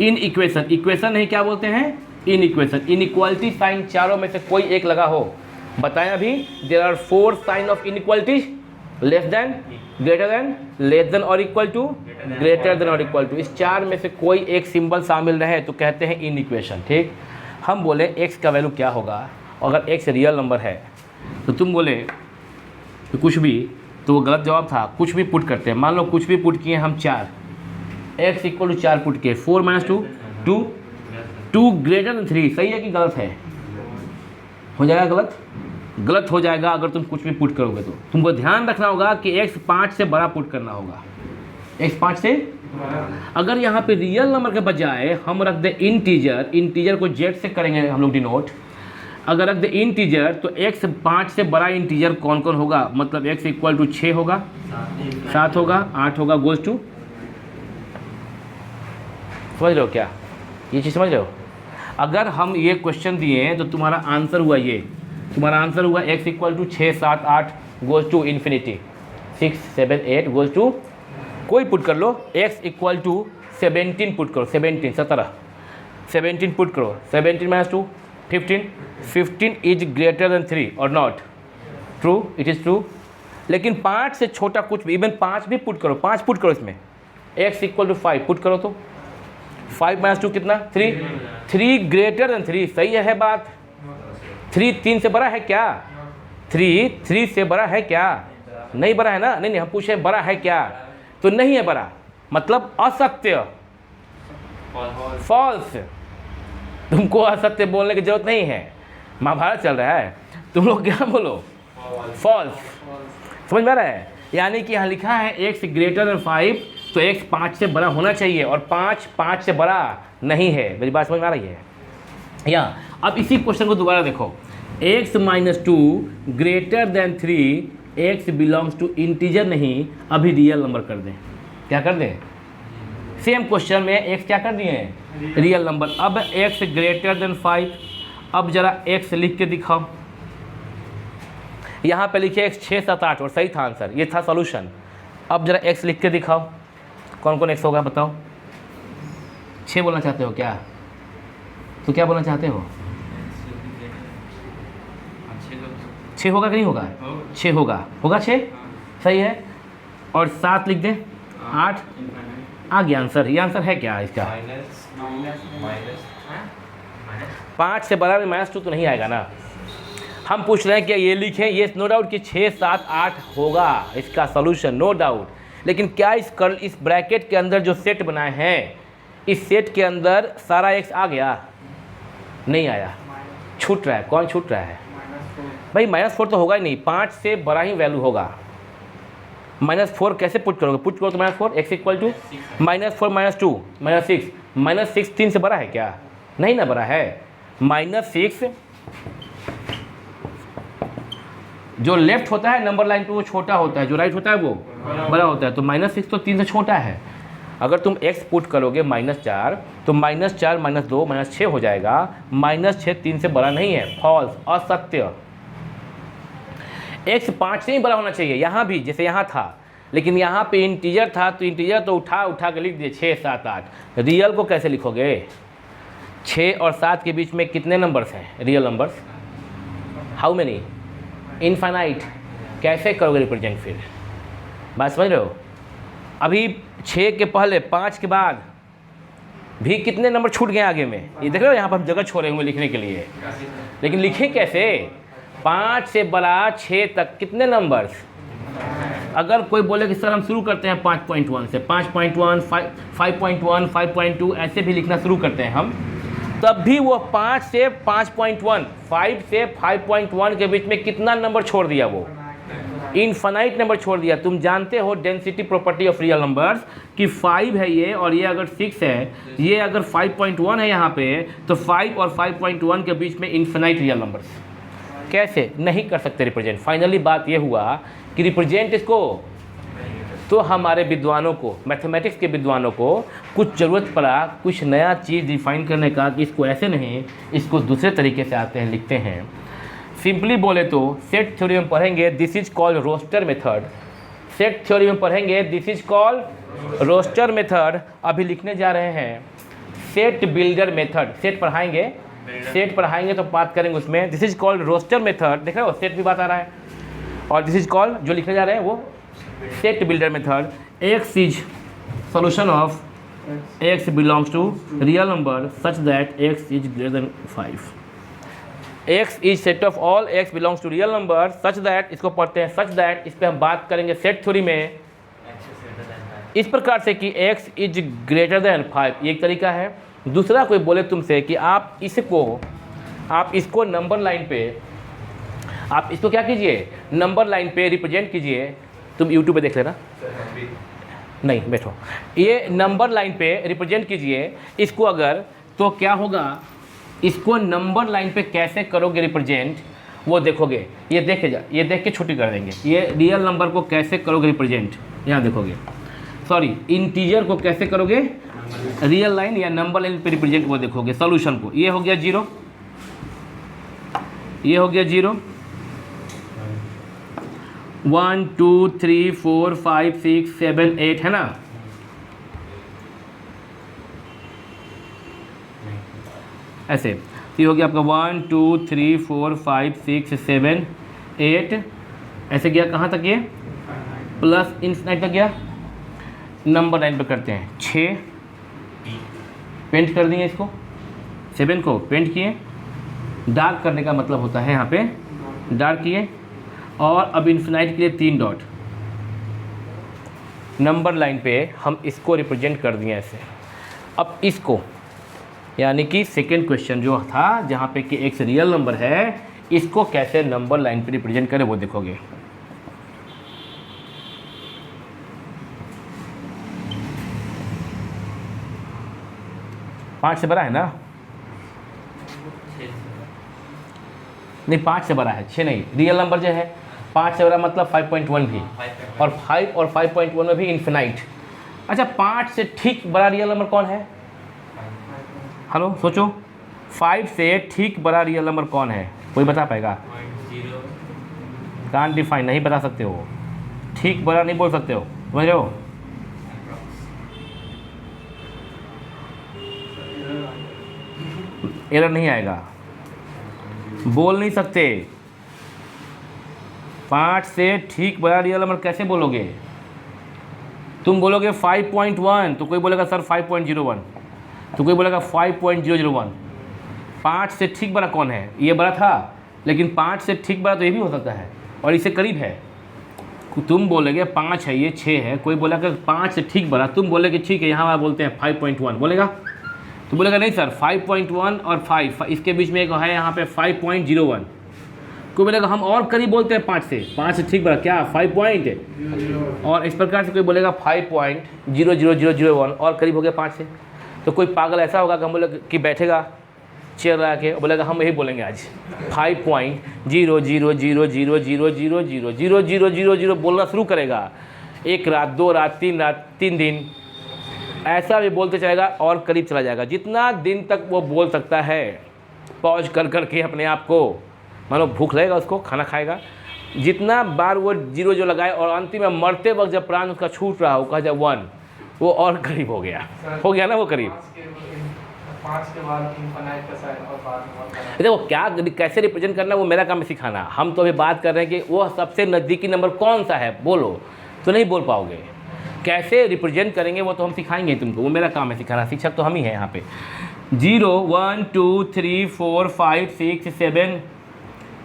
In equation. इक्वेशन नहीं, क्या बोलते हैं? In equation. इनइक्वालिटी साइन चारों में से कोई एक लगा हो, बताएं अभी। There are 4 sign of inequality, less than, greater than, less than और इक्वल टू, ग्रेटर देन और इक्वल टू। इस 4 में से कोई एक सिंबल शामिल रहे तो कहते हैं इन इक्वेशन। ठीक, हम बोले x का वैल्यू क्या होगा? अगर x रियल नंबर है तो तुम बोले तो कुछ भी, तो वो गलत जवाब था। कुछ भी पुट करते हैं, मान लो कुछ भी पुट किए हम 4, x = 4 पुट किए, 4 - 2 2, 2 ग्रेटर देन 3। सही है कि गलत है? हो जाएगा गलत, गलत हो जाएगा अगर तुम कुछ भी पुट करोगे। तो तुमको ध्यान रखना होगा कि x 5 से बड़ा पुट करना होगा, x 5 से। अगर यहाँ पे रियल नंबर के बजाय हम रख दे इंटीजर, इंटीजर को z से करेंगे हम लोग डिनोट। अगर रख दे इंटीजर तो x 5 से बड़ा इंटीजर कौन कौन होगा? मतलब x = 6 होगा, 7 होगा, 8 होगा, गोज टू। समझ रहे हो क्या? ये चीज़ समझ रहे हो? अगर हम ये क्वेश्चन दिए तो तुम्हारा आंसर हुआ ये, तुम्हारा आंसर हुआ x = 6, 7, 8 goes to infinity, 6, 7, 8 goes to, कोई पुट कर लो। x = 17 पुट करो, 17, 17 पुट करो। 17 - 2 15, 15 इज ग्रेटर देन 3 और not? True, it is true. लेकिन 5 से छोटा कुछ भी, इवन 5 भी पुट करो, 5 पुट करो इसमें। x = 5 पुट करो तो 5 - 2 कितना? 3, 3 ग्रेटर देन 3। सही है बात? 3 3 से बड़ा है क्या? 3 3 से बड़ा है क्या? नहीं बड़ा है ना? नहीं, हम पूछे बड़ा है क्या, तो नहीं है बड़ा, मतलब असत्य, फॉल्स। तुमको असत्य बोलने की जरूरत नहीं है, महाभारत चल रहा है, तुम लोग क्या बोलो? फॉल्स। समझ में आ रहा है? यानी कि यहाँ लिखा है x ग्रेटर देन 5, तो x 5 से बड़ा होना चाहिए और 5 5 से बड़ा नहीं है। मेरी बात समझ में आ रही है? यहाँ अब इसी क्वेश्चन को दोबारा देखो, x - 2 greater than 3, x belongs to integer नहीं, अभी रियल नंबर कर दें। क्या कर दें? सेम क्वेश्चन में x क्या कर दिए हैं? Real number. अब x ग्रेटर देन 5, अब जरा x लिख के दिखाओ। यहाँ पे लिखिए x 6 7 8 और सही था आंसर, ये था सॉल्यूशन। अब जरा x लिख के दिखाओ, कौन कौन x होगा बताओ। 6 बोलना चाहते हो क्या? तो क्या बोलना चाहते हो? 6 होगा कि नहीं होगा? 6 होगा, होगा 6, सही है। और 7 लिख दें, 8 आ गया आंसर। ये आंसर है क्या इसका? 5 से बड़ा में -2 तो नहीं आएगा ना। हम पूछ रहे हैं कि ये लिखें, ये नो डाउट कि 6 7 8 होगा इसका सॉल्यूशन, नो डाउट। लेकिन क्या इस ब्रैकेट के अंदर जो सेट बनाए हैं, इस सेट के अंदर सारा x आ गया? नहीं आया, छूट रहा है। कौन छूट रहा है भाई? -4 तो होगा ही नहीं, 5 से बड़ा ही वैल्यू होगा। -4 कैसे पुट करोगे? पुट करो तो -4, x इक्वल टू -4 -2 -6। -6 3 से बड़ा है क्या? नहीं ना, बड़ा है। -6 जो लेफ्ट होता है नंबर लाइन पे वो छोटा होता है, जो राइट होता है वो बड़ा होता है। तो -6 तो 3 से छोटा है। अगर तुम x पुट करोगे -4 तो -4 -2 -6 हो जाएगा। -6 3 से बड़ा नहीं है, फॉल्स, असत्य। x 5 से ही बड़ा होना चाहिए, यहाँ भी जैसे यहाँ था, लेकिन यहाँ पे इंटीजर था तो इंटीजर तो उठा के लिख दिए 6 7 8। रियल को कैसे लिखोगे? 6 और 7 के बीच में कितने नंबर्स हैं real numbers? How many? Infinite. कैसे करोगे रिप्रेजेंट फिर? बात समझ रहे हो? अभी 6 के पहले 5 के बाद भी कितने नंबर छूट गए आगे में, ये देख रहे हो? यहाँ पर हम जगह छोड़े हुए लिखने के लिए, लेकिन लिखें कैसे? 5 से बड़ा 6 तक कितने नंबर्स? अगर कोई बोले कि सर हम शुरू करते हैं 5.1 से, 5.1 5.1 5.2 ऐसे भी लिखना शुरू करते हैं हम, तब भी वो 5 से 5.1 5 से 5.1 के बीच में कितना नंबर छोड़ दिया? वो इनफाइनाइट नंबर छोड़ दिया। तुम जानते हो density property of real numbers कि 5 है ये, और ये अगर 6 है, ये अगर 5.1 है यहाँ पे, तो 5 और 5.1 के बीच में इनफाइनाइट रियल नंबर्स कैसे? नहीं कर सकते रिप्रेजेंट। फाइनली बात ये हुआ कि रिप्रेजेंट इसको, तो हमारे विद्वानों को, मैथमेटिक्स के विद्वानों को कुछ ज़रूरत पड़ा कुछ नया चीज़ डिफाइन करने का, कि इसको ऐसे नहीं, इसको दूसरे तरीके से आते हैं, लिखते हैं। सिंपली बोले तो सेट थ्योरी में पढ़ेंगे, this is called roster method. Set theory में पढ़ेंगे, this is called roster method. अभी लिखने जा रहे हैं सेट बिल्डर मेथड। सेट पढ़ाएंगे तो बात करेंगे उसमें। This is called roster method, देख रहे हो? सेट भी बात आ रहा है। और दिस इज कॉल्ड, जो लिखने जा रहे हैं वो set builder method. x is solution of x belongs to real number such that x is greater than 5। x is set of all x belongs to real number such that, इसको पढ़ते हैं such that. इस पर हम बात करेंगे set theory में इस प्रकार से कि x इज ग्रेटर देन 5, ये एक तरीका है। दूसरा कोई बोले तुमसे कि आप इसको नंबर लाइन पे, आप इसको क्या कीजिए, नंबर लाइन पे रिप्रेजेंट कीजिए। तुम यूट्यूब पे देख लेना, नहीं बैठो, ये नंबर लाइन पे रिप्रेजेंट कीजिए इसको। अगर तो क्या होगा, इसको नंबर लाइन पे कैसे करोगे रिप्रेजेंट वो देखोगे। ये देख के छुट्टी कर देंगे। ये रियल नंबर को कैसे करोगे रिप्रेजेंट, यहाँ देखोगे। सॉरी, इंटीजर को कैसे करोगे रियल लाइन या नंबर लाइन पे रिप्रेजेंट, वो देखोगे सॉल्यूशन को। ये हो गया 0, ये हो गया 0, 1 2 3 4 5 6 7 8 है ना। ऐसे तो ये हो गया आपका 1 2 3 4 5 6 7 8, ऐसे गया कहाँ तक? ये प्लस इन्फिनिट तक गया। नंबर लाइन पे करते हैं 6, पेंट कर दिए इसको, 7 को पेंट किए। डार्क करने का मतलब होता है यहाँ पे डार्क किए, और अब इन्फिनाइट के लिए 3 डॉट। नंबर लाइन पे हम इसको रिप्रेजेंट कर दिए ऐसे। अब इसको, यानी कि सेकेंड क्वेश्चन जो था जहाँ पे कि x रियल नंबर है, इसको कैसे नंबर लाइन पे रिप्रेजेंट करें वो देखोगे। पाँच से बड़ा है ना? नहीं, 5 से बड़ा है, 6 नहीं। रियल नंबर जो है 5 से बड़ा मतलब 5.1 भी, और 5 और 5.1 में भी इन्फिनाइट। अच्छा, 5 से ठीक बड़ा रियल नंबर कौन है? हेलो सोचो, 5 से ठीक बड़ा रियल नंबर कौन है? कोई बता पाएगा? कांट डिफाइन, नहीं बता सकते हो, ठीक बड़ा नहीं बोल सकते हो, समझ रहे हो? एरर नहीं आएगा, बोल नहीं सकते। 5 से ठीक बड़ा रियल नंबर कैसे बोलोगे? तुम बोलोगे 5.1 तो कोई बोलेगा सर 5.01, तो कोई बोलेगा 5.001। 5 से ठीक बड़ा कौन है? ये बड़ा था, लेकिन 5 से ठीक बड़ा तो ये भी हो सकता है और इससे करीब है। तुम बोलोगे 5 है, ये 6 है, कोई बोलेगा 5 से ठीक बड़ा, तुम बोलोगे ठीक है, यहाँ बोलते हैं 5.1, बोलेगा? तो बोलेगा नहीं सर 5.1 और 5 इसके बीच में एक है यहाँ पे 5.01। कोई बोलेगा हम और करीब बोलते हैं 5 से ठीक बड़ा क्या 5 पॉइंट है, और इस प्रकार से कोई बोलेगा 5.00001 और करीब हो गया 5 से। तो कोई पागल ऐसा होगा कि हम बोले कि बैठेगा चेयर लगा के बोलेगा हम यही बोलेंगे आज 5.00000000000 बोलना शुरू करेगा। 1 रात 2 रात 3 रात 3 दिन ऐसा भी बोलते चलेगा और करीब चला जाएगा। जितना दिन तक वो बोल सकता है पॉज कर कर के अपने आप को, मानो भूख लगेगा उसको, खाना खाएगा, जितना बार वो जीरो जो लगाए और अंतिम में मरते वक्त जब प्राण उसका छूट रहा हो कहा जाए 1, वो और करीब हो गया ना वो करीब। 5 के बाद इनफाइनाइट का साइन और बाद में देखो क्या कैसे रिप्रेजेंट करना वो मेरा काम है सिखाना। हम तो अभी बात कर रहे हैं कि वो सबसे नज़दीकी नंबर कौन सा है, बोलो तो नहीं बोल पाओगे। कैसे रिप्रेजेंट करेंगे वो तो हम सिखाएंगे तुमको, वो मेरा काम है सिखाना, शिक्षक तो हम ही हैं यहाँ पे। 0 1 2 3 4 5 6 7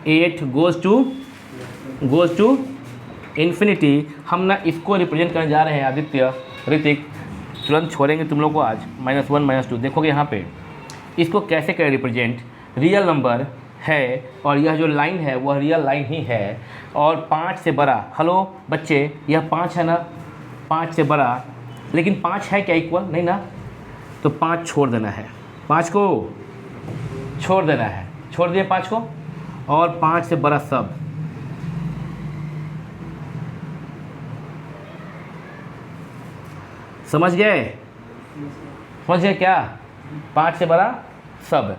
8 गोज़ टू इन्फिनिटी। हम ना इसको रिप्रेजेंट करने जा रहे हैं आदित्य, ऋतिक, तुरंत छोड़ेंगे तुम लोग को आज। -1 -2 देखोगे यहाँ पे इसको कैसे करें रिप्रेजेंट। रियल नंबर है और यह जो लाइन है वह रियल लाइन ही है, और 5 से बड़ा। हेलो बच्चे, यह 5 है ना, 5 से बड़ा, लेकिन 5 है क्या इक्वल? नहीं ना, तो 5 छोड़ देना है, 5 को छोड़ देना है, छोड़ दिए 5 को, और 5 से बड़ा सब। समझ गए क्या? 5 से बड़ा सब।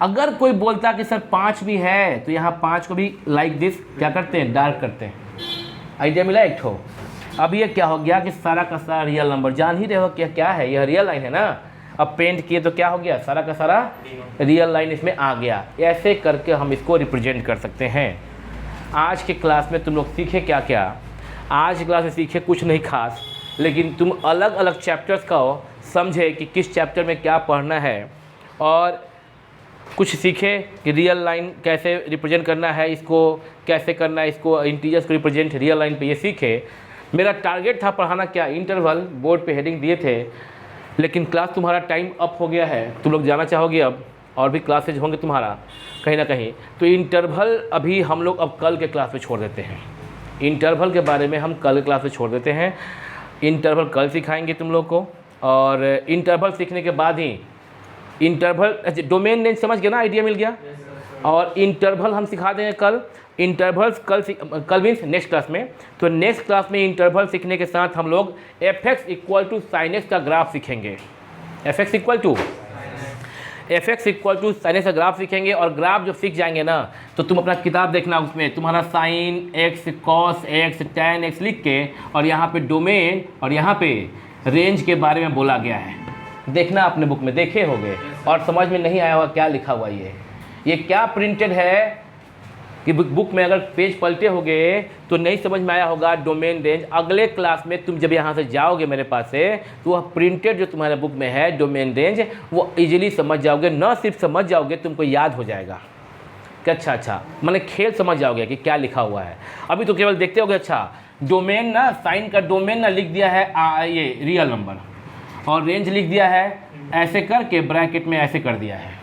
अगर कोई बोलता कि सर 5 भी है तो यहाँ 5 को भी लाइक दिस क्या करते हैं, डार्क करते हैं। आइडिया मिला एक ठो। अब ये क्या हो गया कि सारा का सारा रियल नंबर, जान ही रहे हो क्या है, यह रियल लाइन है ना। अब पेंट किए तो क्या हो गया, सारा का सारा रियल लाइन इसमें आ गया। ऐसे करके हम इसको रिप्रेजेंट कर सकते हैं। आज के क्लास में तुम लोग सीखे क्या क्या? आज की क्लास में सीखे कुछ नहीं खास, लेकिन तुम अलग अलग चैप्टर्स का समझे कि किस चैप्टर में क्या पढ़ना है, और कुछ सीखे कि रियल लाइन कैसे रिप्रेजेंट करना है, इसको कैसे करना है, इसको इंटीजर्स को रिप्रेजेंट रियल लाइन पे ये सीखे। मेरा टारगेट था पढ़ाना क्या, इंटरवल, बोर्ड पे हेडिंग दिए थे, लेकिन क्लास तुम्हारा टाइम अप हो गया है, तुम लोग जाना चाहोगे अब, और भी क्लासेज होंगे तुम्हारा कहीं ना कहीं, तो इंटरवल अभी हम लोग अब कल के क्लास में छोड़ देते हैं। इंटरवल के बारे में हम कल के क्लास में छोड़ देते हैं। इंटरवल कल सिखाएंगे तुम लोग को, और इंटरवल सीखने के बाद ही इंटरवल डोमेन रेंज समझ गया ना, आइडिया मिल गया। और इंटरवल हम सिखा देंगे कल। इंटरवल्स कल मीन्स नेक्स्ट क्लास में। तो नेक्स्ट क्लास में इंटरवल सीखने के साथ हम लोग fx = sin x का ग्राफ सीखेंगे। fx = sin x का ग्राफ सीखेंगे, और ग्राफ जब सीख जाएंगे ना तो तुम अपना किताब देखना, उसमें तुम्हारा sin x cos x tan x लिख के, और यहाँ पे डोमेन और यहाँ पे रेंज के बारे में बोला गया है। देखना अपने बुक में, देखे होंगे, और समझ में नहीं आया होगा क्या लिखा हुआ ये क्या प्रिंटेड है कि बुक में अगर पेज पलटे होगे तो नहीं समझ में आया होगा डोमेन रेंज। अगले क्लास में तुम जब यहाँ से जाओगे मेरे पास से, तो वह प्रिंटेड जो तुम्हारे बुक में है डोमेन रेंज, वो इजीली समझ जाओगे। न सिर्फ समझ जाओगे, तुमको याद हो जाएगा कि अच्छा मैंने खेल समझ जाओगे कि क्या लिखा हुआ है। अभी तो केवल देखते होगे, अच्छा डोमेन ना, साइन का डोमेन ना लिख दिया है ये रियल नंबर, और रेंज लिख दिया है ऐसे करके ब्रैकेट में ऐसे कर दिया है।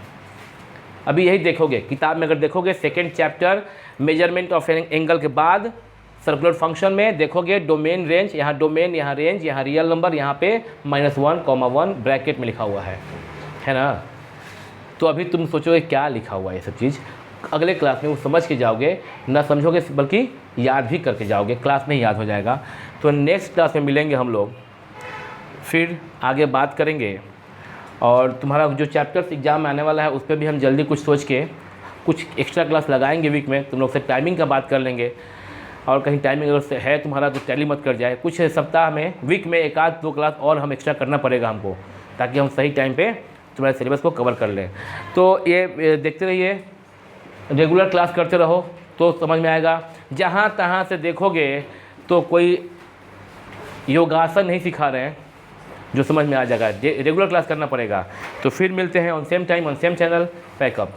अभी यही देखोगे किताब में, अगर देखोगे second chapter measurement of angle के बाद सर्कुलर फंक्शन में देखोगे डोमेन रेंज, यहाँ डोमेन, यहाँ रेंज, यहाँ रियल नंबर, यहाँ पे -1, 1 ब्रैकेट में लिखा हुआ है ना। तो अभी तुम सोचोगे क्या लिखा हुआ है, ये सब चीज़ अगले क्लास में वो समझ के जाओगे, ना समझोगे बल्कि याद भी करके जाओगे, क्लास में ही याद हो जाएगा। तो नेक्स्ट क्लास में मिलेंगे हम लोग, फिर आगे बात करेंगे। और तुम्हारा जो चैप्टर्स एग्ज़ाम में आने वाला है उस पर भी हम जल्दी कुछ सोच के कुछ एक्स्ट्रा क्लास लगाएंगे वीक में, तुम लोग से टाइमिंग का बात कर लेंगे। और कहीं टाइमिंग अगर से है तुम्हारा तो टैली मत कर जाए। कुछ सप्ताह में, वीक में 1-2 क्लास और हम एक्स्ट्रा करना पड़ेगा हमको, ताकि हम सही टाइम पे तुम्हारे सिलेबस को कवर कर लें। तो ये देखते रहिए, रेगुलर क्लास करते रहो तो समझ में आएगा। जहाँ तहाँ से देखोगे तो कोई योगासन नहीं सिखा रहे हैं जो समझ में आ जाएगा, रेगुलर क्लास करना पड़ेगा। तो फिर मिलते हैं on same time on same channel. Pack up.